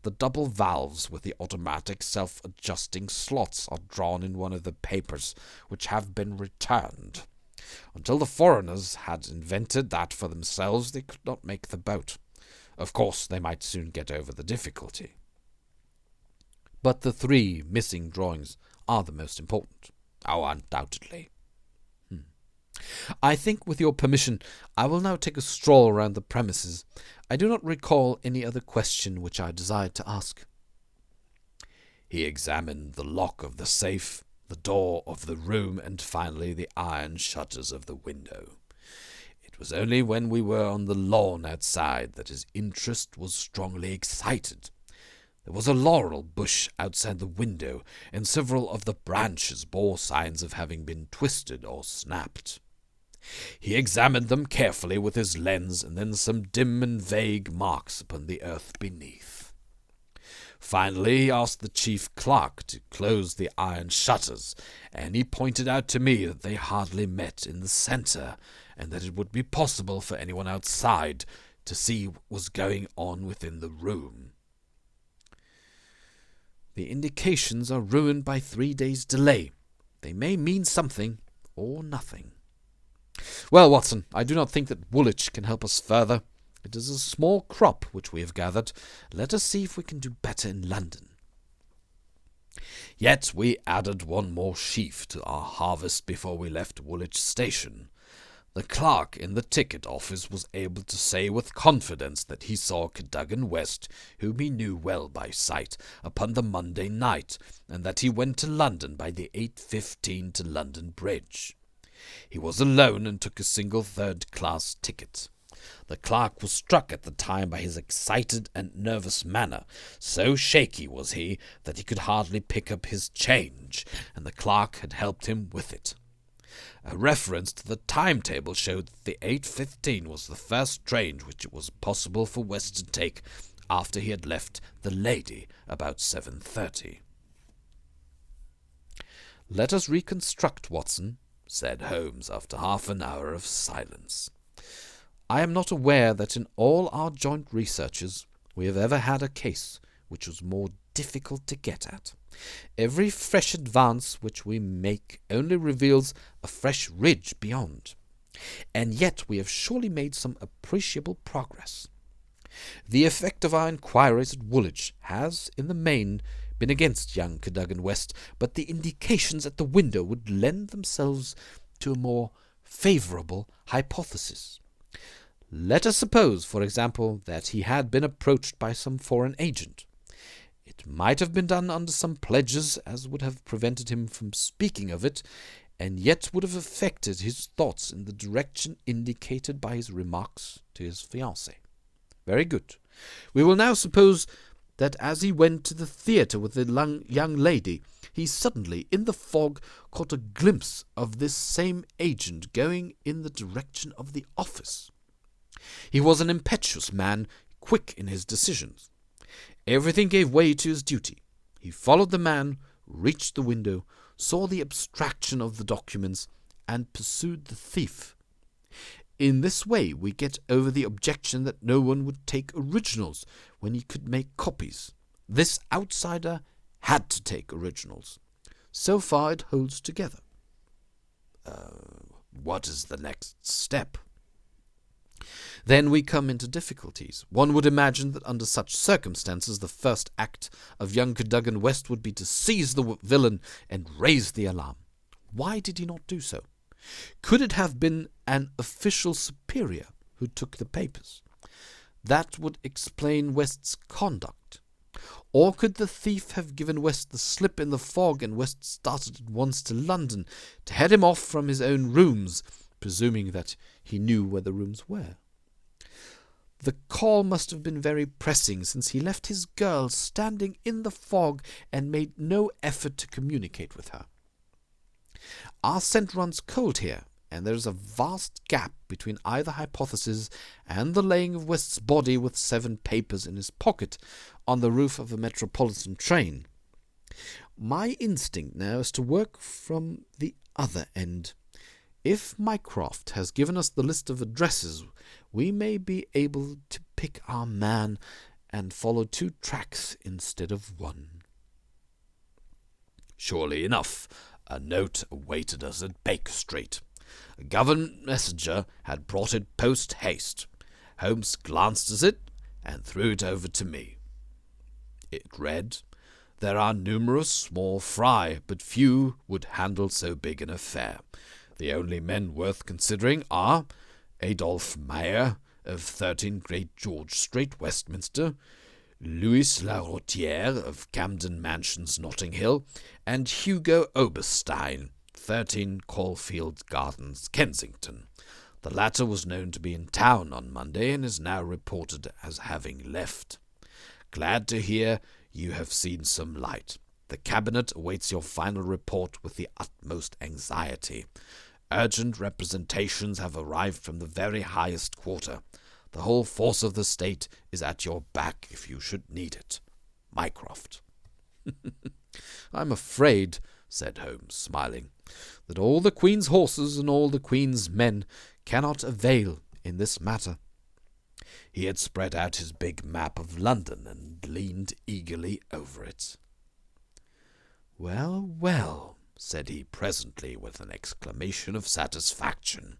The double valves with the automatic self-adjusting slots are drawn in one of the papers, which have been returned. Until the foreigners had invented that for themselves, they could not make the boat. Of course, they might soon get over the difficulty. But the 3 missing drawings are the most important. Oh, undoubtedly. I think, with your permission, I will now take a stroll around the premises. I do not recall any other question which I desired to ask. He examined the lock of the safe, the door of the room, and finally the iron shutters of the window. It was only when we were on the lawn outside that his interest was strongly excited. There was a laurel bush outside the window, and several of the branches bore signs of having been twisted or snapped. He examined them carefully with his lens, and then some dim and vague marks upon the earth beneath. Finally, he asked the chief clerk to close the iron shutters, and he pointed out to me that they hardly met in the centre, and that it would be possible for anyone outside to see what was going on within the room. The indications are ruined by 3 days' delay. They may mean something or nothing. Well, Watson, I do not think that Woolwich can help us further. It is a small crop which we have gathered. Let us see if we can do better in London. Yet we added one more sheaf to our harvest before we left Woolwich Station. The clerk in the ticket office was able to say with confidence that he saw Cadogan West, whom he knew well by sight, upon the Monday night, and that he went to London by the 8:15 to London Bridge. He was alone and took a single third-class ticket. The clerk was struck at the time by his excited and nervous manner. So shaky was he that he could hardly pick up his change, and the clerk had helped him with it. A reference to the timetable showed that the 8:15 was the first train which it was possible for West to take after he had left the lady about 7:30. "Let us reconstruct, Watson," said Holmes after half an hour of silence. "I am not aware that in all our joint researches we have ever had a case which was more difficult to get at. Every fresh advance which we make only reveals a fresh ridge beyond. and yet we have surely made some appreciable progress. The effect of our inquiries at Woolwich has, in the main, been against young Cadogan West, but the indications at the window would lend themselves to a more favourable hypothesis. Let us suppose, for example, that he had been approached by some foreign agent. It might have been done under some pledges as would have prevented him from speaking of it, and yet would have affected his thoughts in the direction indicated by his remarks to his fiancée. Very good. We will now suppose that as he went to the theatre with the young lady, he suddenly, in the fog, caught a glimpse of this same agent going in the direction of the office. He was an impetuous man, quick in his decisions. Everything gave way to his duty. He followed the man, reached the window, saw the abstraction of the documents, and pursued the thief. In this way we get over the objection that no one would take originals when he could make copies. This outsider had to take originals. So far it holds together. What is the next step? Then we come into difficulties. One would imagine that under such circumstances the first act of young Cadogan West would be to seize the villain and raise the alarm. Why did he not do so? Could it have been an official superior who took the papers? That would explain West's conduct. Or could the thief have given West the slip in the fog, and West started at once to London to head him off from his own rooms, presuming that he knew where the rooms were? The call must have been very pressing, since he left his girl standing in the fog and made no effort to communicate with her. Our scent runs cold here, and there is a vast gap between either hypothesis and the laying of West's body with 7 papers in his pocket on the roof of a metropolitan train. My instinct now is to work from the other end. If Mycroft has given us the list of addresses, we may be able to pick our man and follow 2 tracks instead of 1. Surely enough, a note awaited us at Baker Street. A government messenger had brought it post-haste. Holmes glanced at it and threw it over to me. It read, "There are numerous small fry, but few would handle so big an affair. The only men worth considering are Adolphe Meyer, of 13 Great George Street, Westminster, Louis Larotière, of Camden Mansions, Notting Hill, and Hugo Oberstein, 13 Caulfield Gardens, Kensington. The latter was known to be in town on Monday and is now reported as having left. Glad to hear you have seen some light. The Cabinet awaits your final report with the utmost anxiety. Urgent representations have arrived from the very highest quarter. The whole force of the state is at your back if you should need it. Mycroft." "I'm afraid," said Holmes, smiling, "that all the Queen's horses and all the Queen's men cannot avail in this matter." He had spread out his big map of London and leaned eagerly over it. "Well, well," said he presently with an exclamation of satisfaction.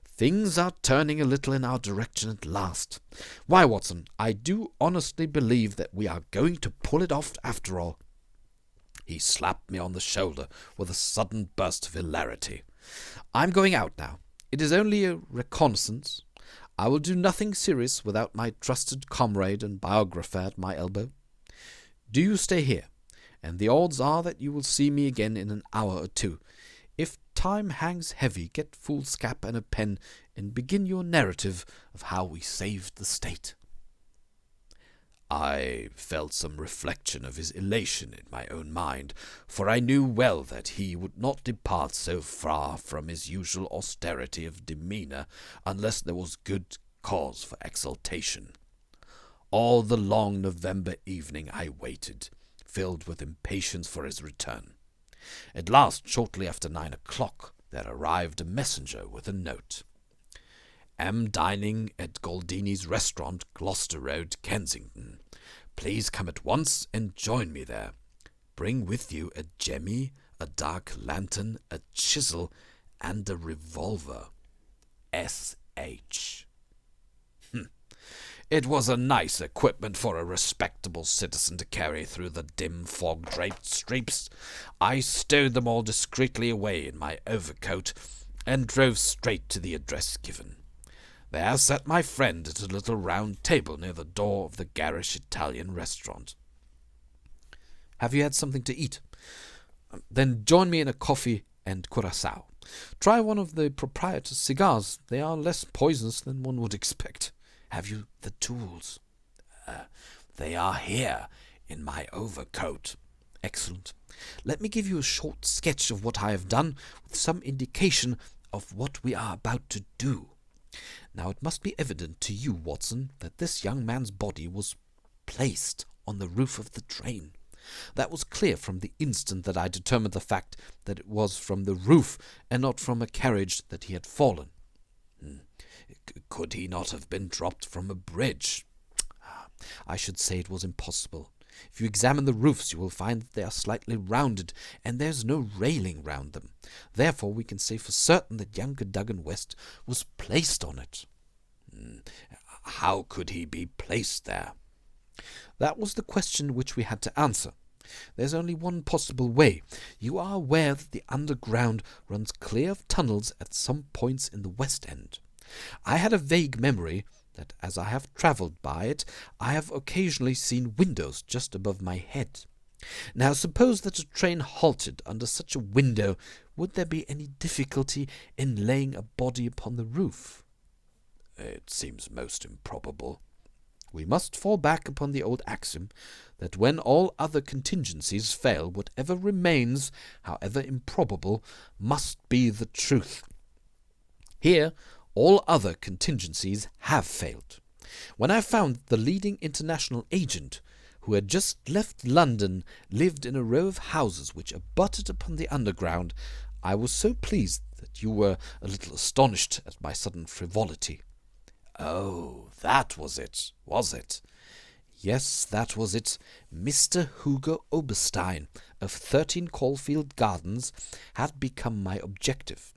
"Things are turning a little in our direction at last. Why, Watson, I do honestly believe that we are going to pull it off after all." He slapped me on the shoulder with a sudden burst of hilarity. "I'm going out now. It is only a reconnaissance. I will do nothing serious without my trusted comrade and biographer at my elbow. Do you stay here, and the odds are that you will see me again in an hour or 2. If time hangs heavy, get foolscap and a pen, and begin your narrative of how we saved the state." I felt some reflection of his elation in my own mind, for I knew well that he would not depart so far from his usual austerity of demeanour unless there was good cause for exultation. All the long November evening I waited, filled with impatience for his return. At last, shortly after 9 o'clock, there arrived a messenger with a note. "Am dining at Goldini's restaurant, Gloucester Road, Kensington. Please come at once and join me there. Bring with you a jemmy, a dark lantern, a chisel, and a revolver." S.H. It was a nice equipment for a respectable citizen to carry through the dim fog-draped streets. I stowed them all discreetly away in my overcoat and drove straight to the address given. There sat my friend at a little round table near the door of the garish Italian restaurant. "Have you had something to eat? Then join me in a coffee and curacao. Try one of the proprietor's cigars. They are less poisonous than one would expect. Have you the tools?" They are here, in my overcoat." "Excellent. Let me give you a short sketch of what I have done, with some indication of what we are about to do. Now it must be evident to you, Watson, that this young man's body was placed on the roof of the train. That was clear from the instant that I determined the fact that it was from the roof and not from a carriage that he had fallen." Could he not have been dropped from a bridge?" "I should say it was impossible. If you examine the roofs, you will find that they are slightly rounded, and there is no railing round them. Therefore, we can say for certain that young Cadogan West was placed on it." How could he be placed there?" "That was the question which we had to answer. There's only one possible way. You are aware that the underground runs clear of tunnels at some points in the West End. I had a vague memory that as I have travelled by it, I have occasionally seen windows just above my head. Now suppose that a train halted under such a window, would there be any difficulty in laying a body upon the roof?" "It seems most improbable." "We must fall back upon the old axiom that when all other contingencies fail, whatever remains, however improbable, must be the truth. Here all other contingencies have failed. When I found that the leading international agent, who had just left London, lived in a row of houses which abutted upon the underground, I was so pleased that you were a little astonished at my sudden frivolity." "Oh, that was it, was it?" "Yes, that was it. Mr. Hugo Oberstein, of 13 Caulfield Gardens, had become my objective.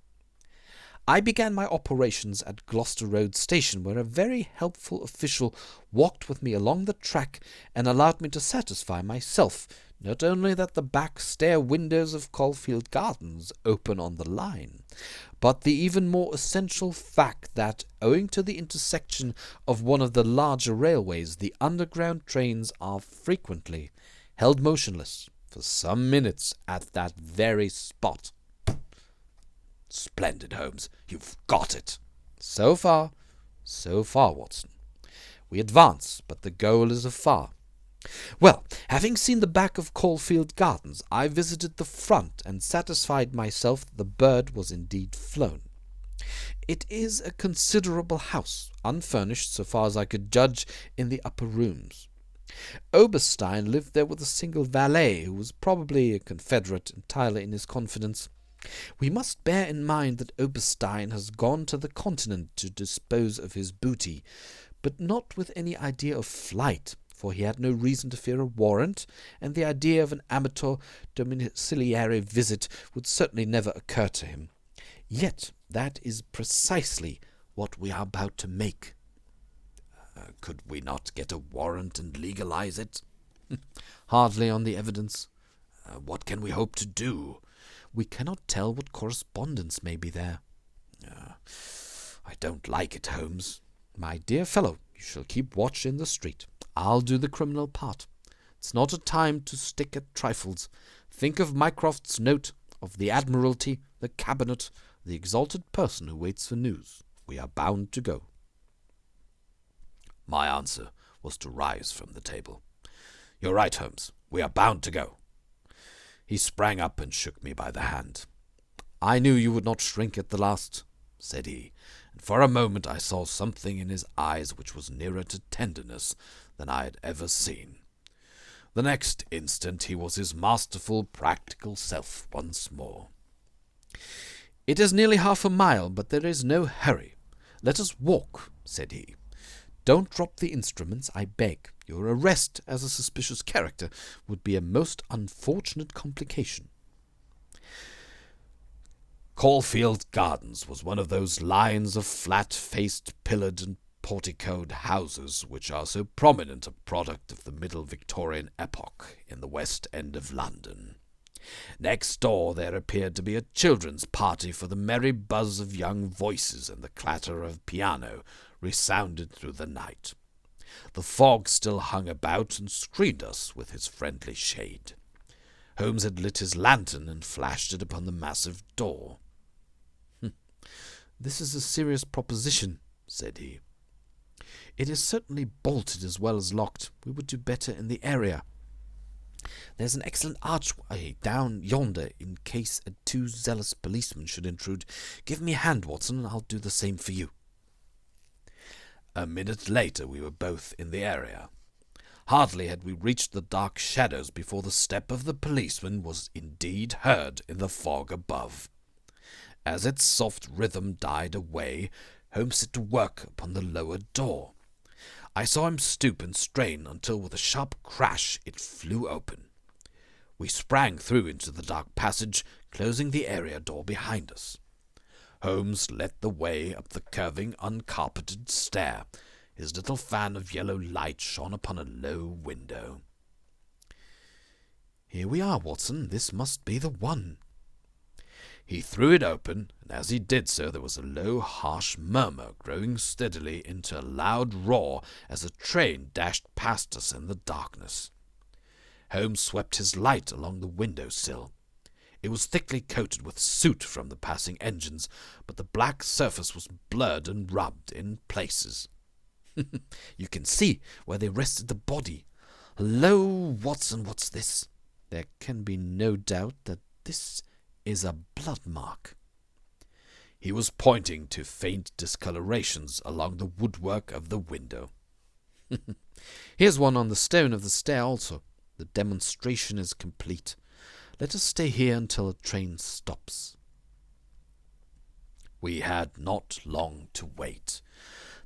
I began my operations at Gloucester Road Station, where a very helpful official walked with me along the track and allowed me to satisfy myself not only that the back stair windows of Caulfield Gardens open on the line, but the even more essential fact that, owing to the intersection of one of the larger railways, the underground trains are frequently held motionless for some minutes at that very spot." "Splendid, Holmes. You've got it." So far, Watson. We advance, but the goal is afar. Well, having seen the back of Caulfield Gardens, I visited the front and satisfied myself that the bird was indeed flown. It is a considerable house, unfurnished so far as I could judge in the upper rooms. Oberstein lived there with a single valet, who was probably a confederate entirely in his confidence. We must bear in mind that Oberstein has gone to the Continent to dispose of his booty, but not with any idea of flight, for he had no reason to fear a warrant, and the idea of an amateur domiciliary visit would certainly never occur to him. Yet that is precisely what we are about to make. Could we not get a warrant and legalize it? Hardly on the evidence. What can we hope to do? We cannot tell what correspondence may be there. I don't like it, Holmes. My dear fellow, you shall keep watch in the street. I'll do the criminal part. It's not a time to stick at trifles. Think of Mycroft's note, of the Admiralty, the Cabinet, the exalted person who waits for news. We are bound to go." My answer was to rise from the table. "You're right, Holmes. We are bound to go." He sprang up and shook me by the hand. "I knew you would not shrink at the last," said he, and for a moment I saw something in his eyes which was nearer to tenderness than I had ever seen. The next instant he was his masterful, practical self once more. "It is nearly 1/2 mile, but there is no hurry. Let us walk," said he. "Don't drop the instruments, I beg. Your arrest as a suspicious character would be a most unfortunate complication." Caulfield Gardens was one of those lines of flat-faced, pillared and porticoed houses which are so prominent a product of the Middle Victorian epoch in the West End of London. Next door there appeared to be a children's party, for the merry buzz of young voices and the clatter of piano resounded through the night. The fog still hung about and screened us with his friendly shade. Holmes had lit his lantern and flashed it upon the massive door. "This is a serious proposition," said he. "It is certainly bolted as well as locked. We would do better in the area. There's an excellent archway down yonder in case a too zealous policeman should intrude. Give me a hand, Watson, and I'll do the same for you." A minute later we were both in the area. Hardly had we reached the dark shadows before the step of the policeman was indeed heard in the fog above. As its soft rhythm died away, Holmes set to work upon the lower door. I saw him stoop and strain until with a sharp crash it flew open. We sprang through into the dark passage, closing the area door behind us. Holmes led the way up the curving, uncarpeted stair. His little fan of yellow light shone upon a low window. "Here we are, Watson. This must be the one." He threw it open, and as he did so there was a low, harsh murmur growing steadily into a loud roar as a train dashed past us in the darkness. Holmes swept his light along the window-sill. It was thickly coated with soot from the passing engines, but the black surface was blurred and rubbed in places. "You can see where they rested the body. Hullo, Watson, what's this? There can be no doubt that this is a blood mark." He was pointing to faint discolorations along the woodwork of the window. "Here's one on the stone of the stair also. The demonstration is complete. Let us stay here until a train stops." We had not long to wait.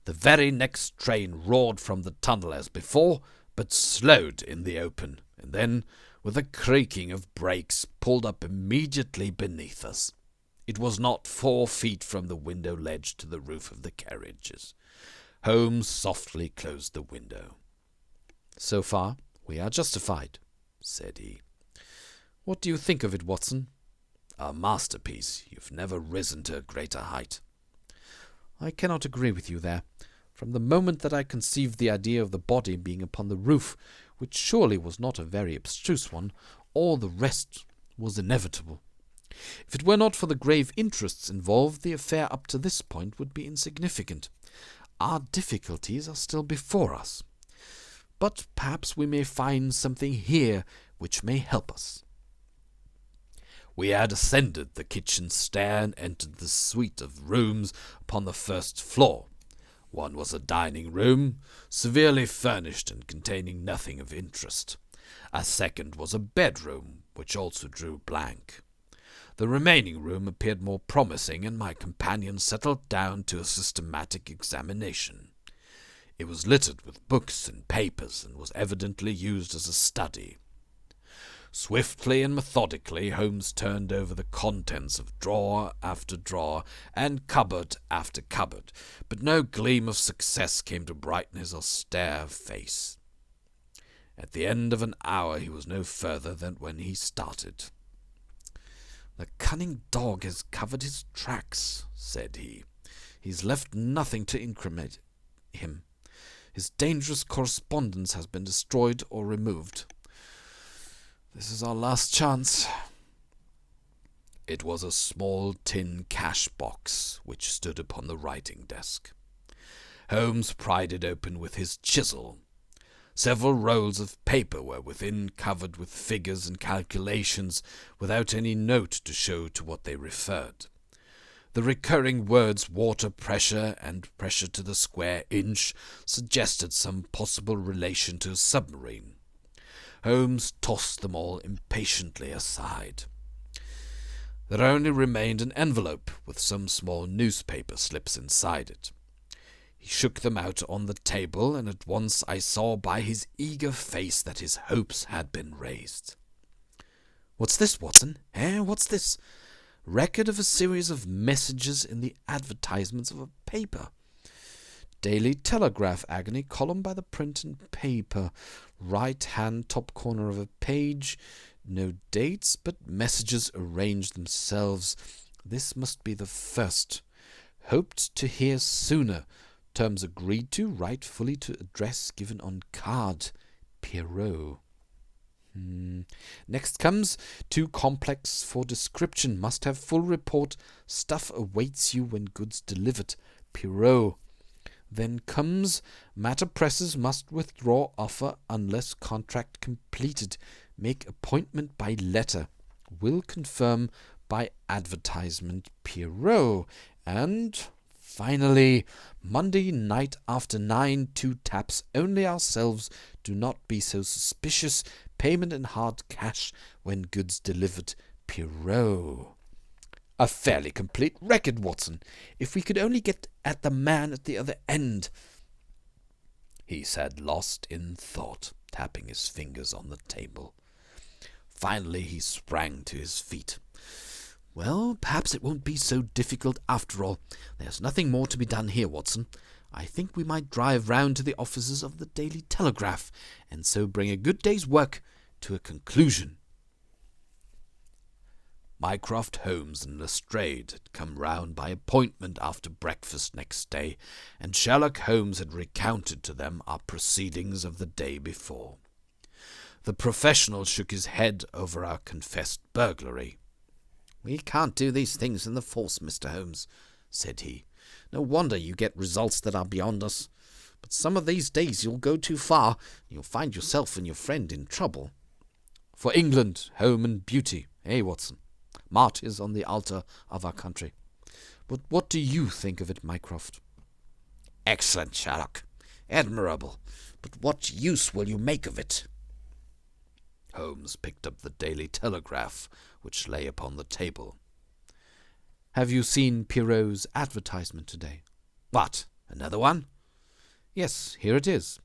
The very next train roared from the tunnel as before, but slowed in the open, and then, with a creaking of brakes, pulled up immediately beneath us. It was not 4 feet from the window ledge to the roof of the carriages. Holmes softly closed the window. "So far, we are justified," said he. "What do you think of it, Watson?" "A masterpiece. You've never risen to a greater height." "I cannot agree with you there. From the moment that I conceived the idea of the body being upon the roof, which surely was not a very abstruse one, all the rest was inevitable. If it were not for the grave interests involved, the affair up to this point would be insignificant. Our difficulties are still before us. But perhaps we may find something here which may help us." We had ascended the kitchen stair and entered the suite of rooms upon the first floor. One was a dining room, severely furnished and containing nothing of interest. A second was a bedroom, which also drew blank. The remaining room appeared more promising, and my companion settled down to a systematic examination. It was littered with books and papers, and was evidently used as a study. Swiftly and methodically Holmes turned over the contents of drawer after drawer and cupboard after cupboard, but no gleam of success came to brighten his austere face. At the end of an hour he was no further than when he started. "The cunning dog has covered his tracks," said he. "He's left nothing to incriminate him. His dangerous correspondence has been destroyed or removed. This is our last chance." It was a small tin cash-box which stood upon the writing-desk. Holmes pried it open with his chisel. Several rolls of paper were within, covered with figures and calculations, without any note to show to what they referred. The recurring words water pressure and pressure to the square inch suggested some possible relation to a submarine. Holmes tossed them all impatiently aside. There only remained an envelope with some small newspaper slips inside it. He shook them out on the table, and at once I saw by his eager face that his hopes had been raised. "What's this, Watson? What's this? Record of a series of messages in the advertisements of a paper. Daily Telegraph agony column by the print and paper. Right-hand top corner of a page. No dates, but messages arranged themselves. This must be the first. Hoped to hear sooner. Terms agreed to. Write fully to address given on card. Pierrot. Next comes too complex for description. Must have full report. Stuff awaits you when goods delivered. Pierrot. Then comes matter presses. Must withdraw offer unless contract completed. Make appointment by letter. Will confirm by advertisement. Pierrot. And finally, Monday night after 9, 2 taps. Only ourselves. Do not be so suspicious. Payment in hard cash when goods delivered. Pierrot. A fairly complete record, Watson. If we could only get at the man at the other end, he said, lost in thought, tapping his fingers on the table. Finally he sprang to his feet. Well, perhaps it won't be so difficult after all. There's nothing more to be done here, Watson. I think we might drive round to the offices of the Daily Telegraph, and so bring a good day's work to a conclusion. Mycroft, Holmes, and Lestrade had come round by appointment after breakfast next day, and Sherlock Holmes had recounted to them our proceedings of the day before. The professional shook his head over our confessed burglary. "We can't do these things in the force, Mr. Holmes," said he. "No wonder you get results that are beyond us. But some of these days you'll go too far, and you'll find yourself and your friend in trouble. For England, home and beauty, Watson? Martyrs on the altar of our country. But what do you think of it, Mycroft?" "Excellent, Sherlock. Admirable. But what use will you make of it?" Holmes picked up the Daily Telegraph, which lay upon the table. "Have you seen Pierrot's advertisement today?" "What, another one?" "Yes, here it is.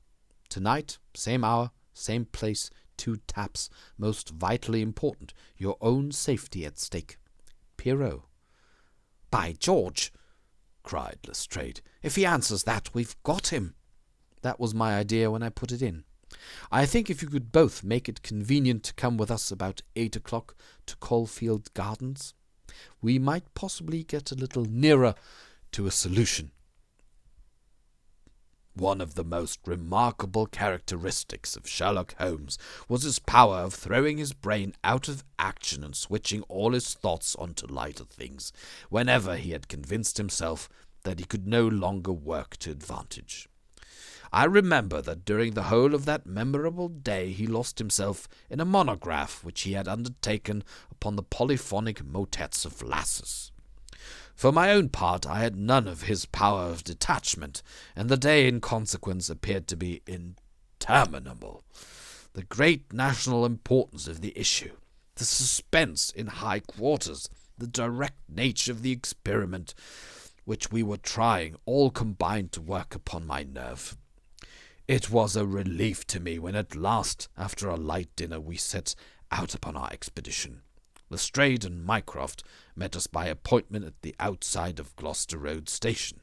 Tonight, same hour, same place, 2 taps. Most vitally important. Your own safety at stake. Pierrot." "By George!" cried Lestrade. "If he answers that, we've got him." "That was my idea when I put it in. I think if you could both make it convenient to come with us about 8 o'clock to Caulfield Gardens, we might possibly get a little nearer to a solution." One of the most remarkable characteristics of Sherlock Holmes was his power of throwing his brain out of action and switching all his thoughts onto lighter things, whenever he had convinced himself that he could no longer work to advantage. I remember that during the whole of that memorable day he lost himself in a monograph which he had undertaken upon the polyphonic motets of Lassus. For my own part, I had none of his power of detachment, and the day in consequence appeared to be interminable. The great national importance of the issue, the suspense in high quarters, the direct nature of the experiment which we were trying, all combined to work upon my nerve. It was a relief to me when at last, after a light dinner, we set out upon our expedition. Lestrade and Mycroft met us by appointment at the outside of Gloucester Road Station.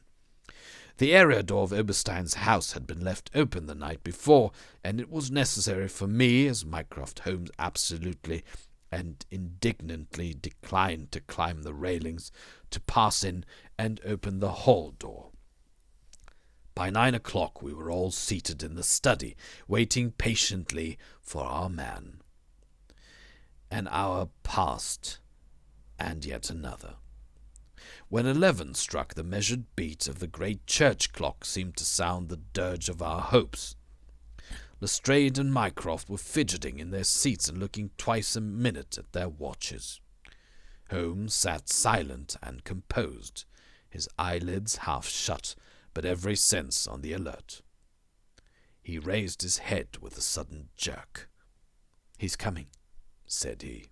The area door of Oberstein's house had been left open the night before, and it was necessary for me, as Mycroft Holmes absolutely and indignantly declined to climb the railings, to pass in and open the hall door. By 9 o'clock we were all seated in the study, waiting patiently for our man. An hour passed, and yet another. When 11 struck, the measured beat of the great church clock seemed to sound the dirge of our hopes. Lestrade and Mycroft were fidgeting in their seats and looking twice a minute at their watches. Holmes sat silent and composed, his eyelids half shut, but every sense on the alert. He raised his head with a sudden jerk. "He's coming," said he.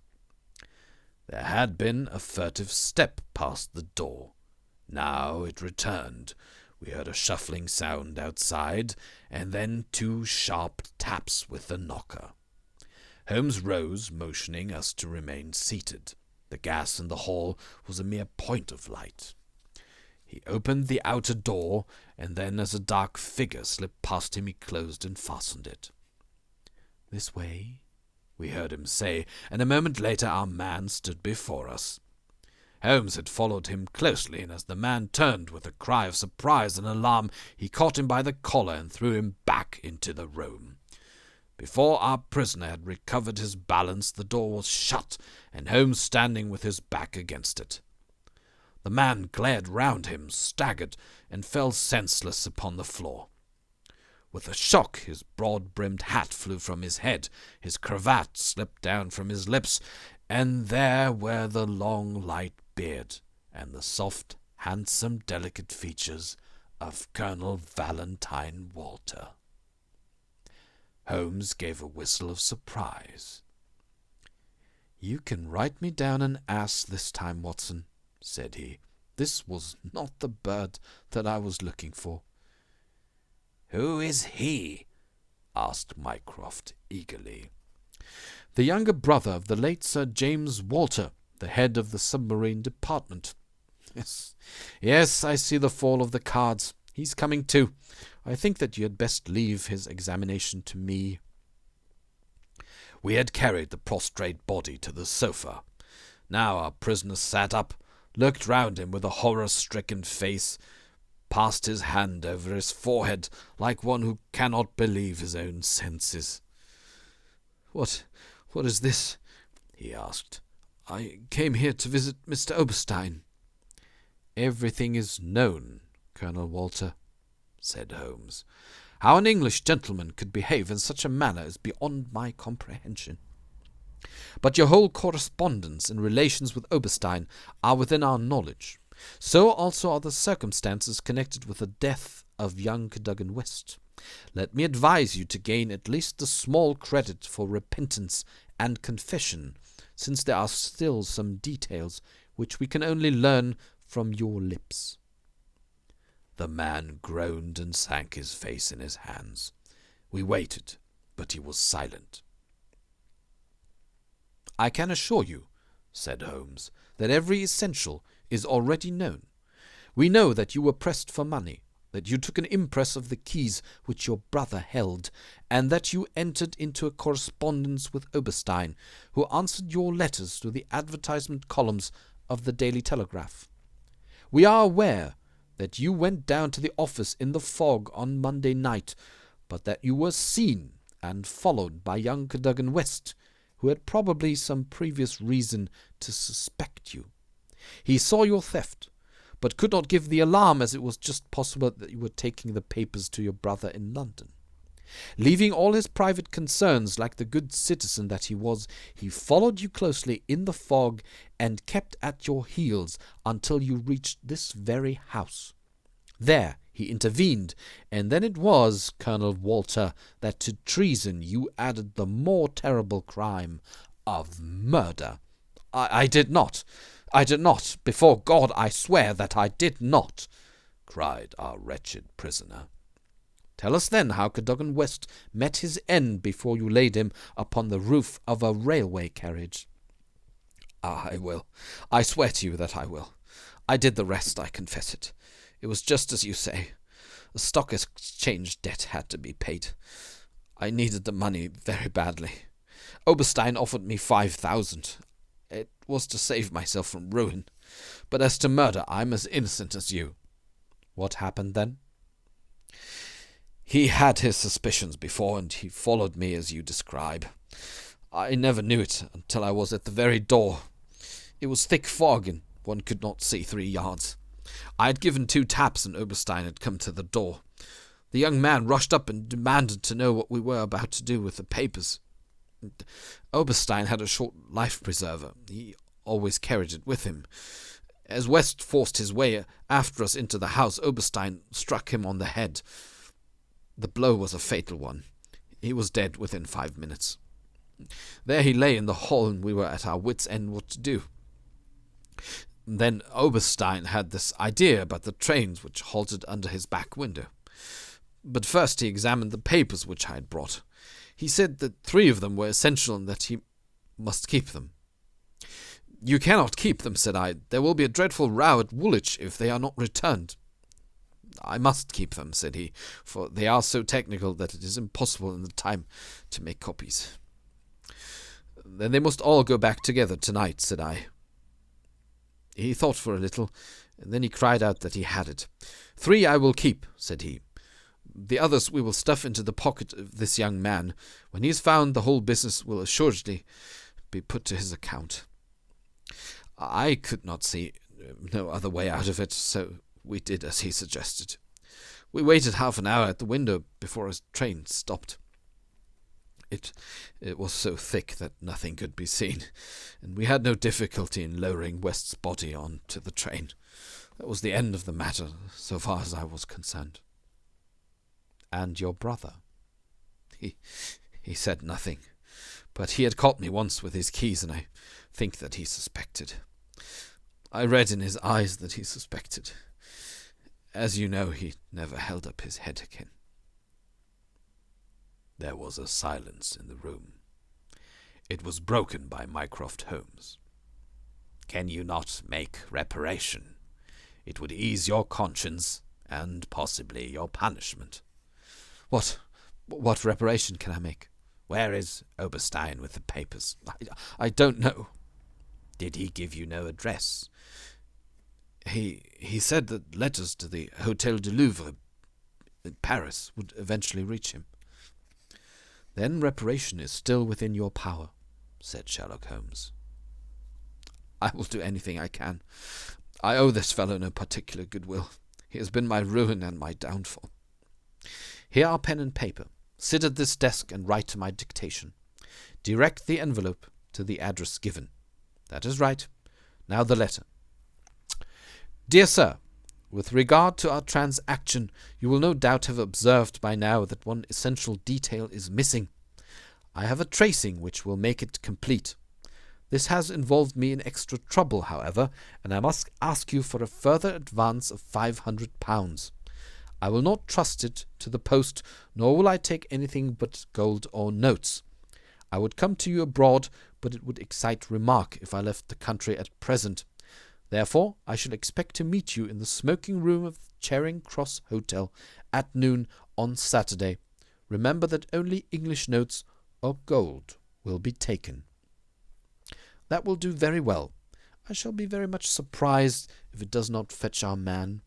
There had been a furtive step past the door. Now it returned. We heard a shuffling sound outside, and then 2 sharp taps with the knocker. Holmes rose, motioning us to remain seated. The gas in the hall was a mere point of light. He opened the outer door, and then as a dark figure slipped past him, he closed and fastened it. "This way," we heard him say, and a moment later our man stood before us. Holmes had followed him closely, and as the man turned with a cry of surprise and alarm, he caught him by the collar and threw him back into the room. Before our prisoner had recovered his balance, the door was shut, and Holmes standing with his back against it. The man glared round him, staggered, and fell senseless upon the floor. With a shock, his broad-brimmed hat flew from his head, his cravat slipped down from his lips, and there were the long, light beard and the soft, handsome, delicate features of Colonel Valentine Walter. Holmes gave a whistle of surprise. "You can write me down an ass this time, Watson," said he. "This was not the bird that I was looking for." "Who is he?" asked Mycroft eagerly. "The younger brother of the late Sir James Walter, the head of the submarine department." Yes, I see the fall of the cards. He's coming too. I think that you had best leave his examination to me." We had carried the prostrate body to the sofa. Now our prisoner sat up, looked round him with a horror-stricken face, passed his hand over his forehead like one who cannot believe his own senses. What is this?" he asked. "I came here to visit Mr. Oberstein." "Everything is known, Colonel Walter," said Holmes. "How an English gentleman could behave in such a manner is beyond my comprehension. But your whole correspondence and relations with Oberstein are within our knowledge. So also are the circumstances connected with the death of young Cadogan West. Let me advise you to gain at least a small credit for repentance and confession, since there are still some details which we can only learn from your lips." The man groaned and sank his face in his hands. We waited, but he was silent. "I can assure you," said Holmes, "that every essential is already known. We know that you were pressed for money, that you took an impress of the keys which your brother held, and that you entered into a correspondence with Oberstein, who answered your letters to the advertisement columns of the Daily Telegraph. We are aware that you went down to the office in the fog on Monday night, but that you were seen and followed by young Cadogan West, who had probably some previous reason to suspect you. He saw your theft, but could not give the alarm, as it was just possible that you were taking the papers to your brother in London. Leaving all his private concerns, like the good citizen that he was, he followed you closely in the fog and kept at your heels until you reached this very house. There he intervened, and then it was, Colonel Walter, that to treason you added the more terrible crime of murder." I did not. Before God, I swear that I did not," cried our wretched prisoner. "Tell us then how Cadogan West met his end before you laid him upon the roof of a railway carriage." "I will. I swear to you that I will. I did the rest, I confess it. It was just as you say. A stock exchange debt had to be paid. I needed the money very badly. Oberstein offered me 5,000. It was to save myself from ruin. But as to murder, I'm as innocent as you." "What happened then?" "He had his suspicions before, and he followed me as you describe. I never knew it until I was at the very door. It was thick fog, and one could not see 3 yards. I had given 2 taps, and Oberstein had come to the door. The young man rushed up and demanded to know what we were about to do with the papers. Oberstein had a short life-preserver. He always carried it with him. As West forced his way after us into the house, Oberstein struck him on the head. The blow was a fatal one. He was dead within 5 minutes. There he lay in the hall, and we were at our wits' end what to do. Then Oberstein had this idea about the trains which halted under his back window. But first he examined the papers which I had brought. He said that 3 of them were essential and that he must keep them. You cannot keep them, said I. There will be a dreadful row at Woolwich if they are not returned. I must keep them, said he, for they are so technical that it is impossible in the time to make copies. Then they must all go back together tonight, said I. He thought for a little, and then he cried out that he had it. 3 I will keep, said he. The others we will stuff into the pocket of this young man. When he is found, the whole business will assuredly be put to his account. I could not see no other way out of it, so we did as he suggested. We waited half an hour at the window before his train stopped. It was so thick that nothing could be seen, and we had no difficulty in lowering West's body on to the train. That was the end of the matter, so far as I was concerned. And your brother? He said nothing, but he had caught me once with his keys, and I think that he suspected. I read in his eyes that he suspected. As you know, he never held up his head again. There was a silence in the room. It was broken by Mycroft Holmes. Can you not make reparation? It would ease your conscience, and possibly your punishment. What reparation can I make? Where is Oberstein with the papers? I don't know. Did he give you no address? He said that letters to the Hôtel du Louvre in Paris would eventually reach him. Then reparation is still within your power, said Sherlock Holmes. I will do anything I can. I owe this fellow no particular goodwill. He has been my ruin and my downfall. Here are pen and paper. Sit at this desk and write to my dictation. Direct the envelope to the address given. That is right. Now the letter. Dear Sir, with regard to our transaction, you will no doubt have observed by now that one essential detail is missing. I have a tracing which will make it complete. This has involved me in extra trouble, however, and I must ask you for a further advance of £500. I will not trust it to the post, nor will I take anything but gold or notes. I would come to you abroad, but it would excite remark if I left the country at present. Therefore, I shall expect to meet you in the smoking room of the Charing Cross Hotel at noon on Saturday. Remember that only English notes or gold will be taken. That will do very well. I shall be very much surprised if it does not fetch our man.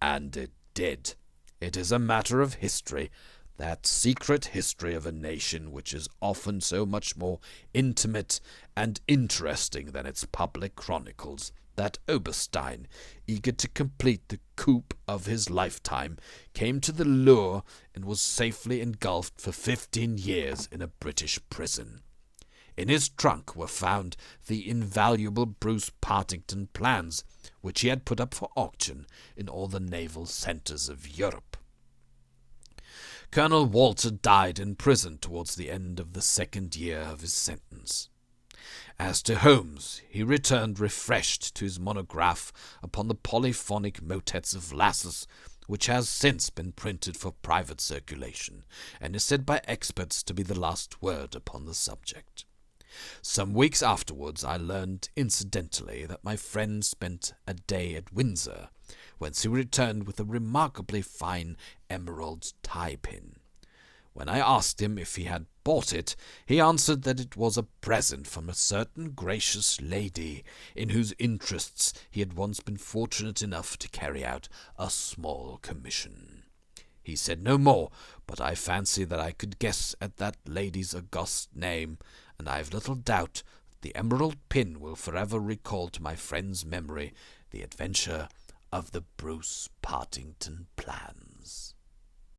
And it did. It is a matter of history, that secret history of a nation which is often so much more intimate and interesting than its public chronicles, that Oberstein, eager to complete the coup of his lifetime, came to the lure and was safely engulfed for 15 years in a British prison. In his trunk were found the invaluable Bruce-Partington plans, which he had put up for auction in all the naval centres of Europe. Colonel Walter died in prison towards the end of the 2nd year of his sentence. As to Holmes, he returned refreshed to his monograph upon the polyphonic motets of Lassus, which has since been printed for private circulation, and is said by experts to be the last word upon the subject. Some weeks afterwards I learned incidentally that my friend spent a day at Windsor, whence he returned with a remarkably fine emerald tie-pin. When I asked him if he had bought it, he answered that it was a present from a certain gracious lady, in whose interests he had once been fortunate enough to carry out a small commission. He said no more, but I fancy that I could guess at that lady's august name, and I have little doubt that the emerald pin will forever recall to my friend's memory the adventure of the Bruce-Partington plans.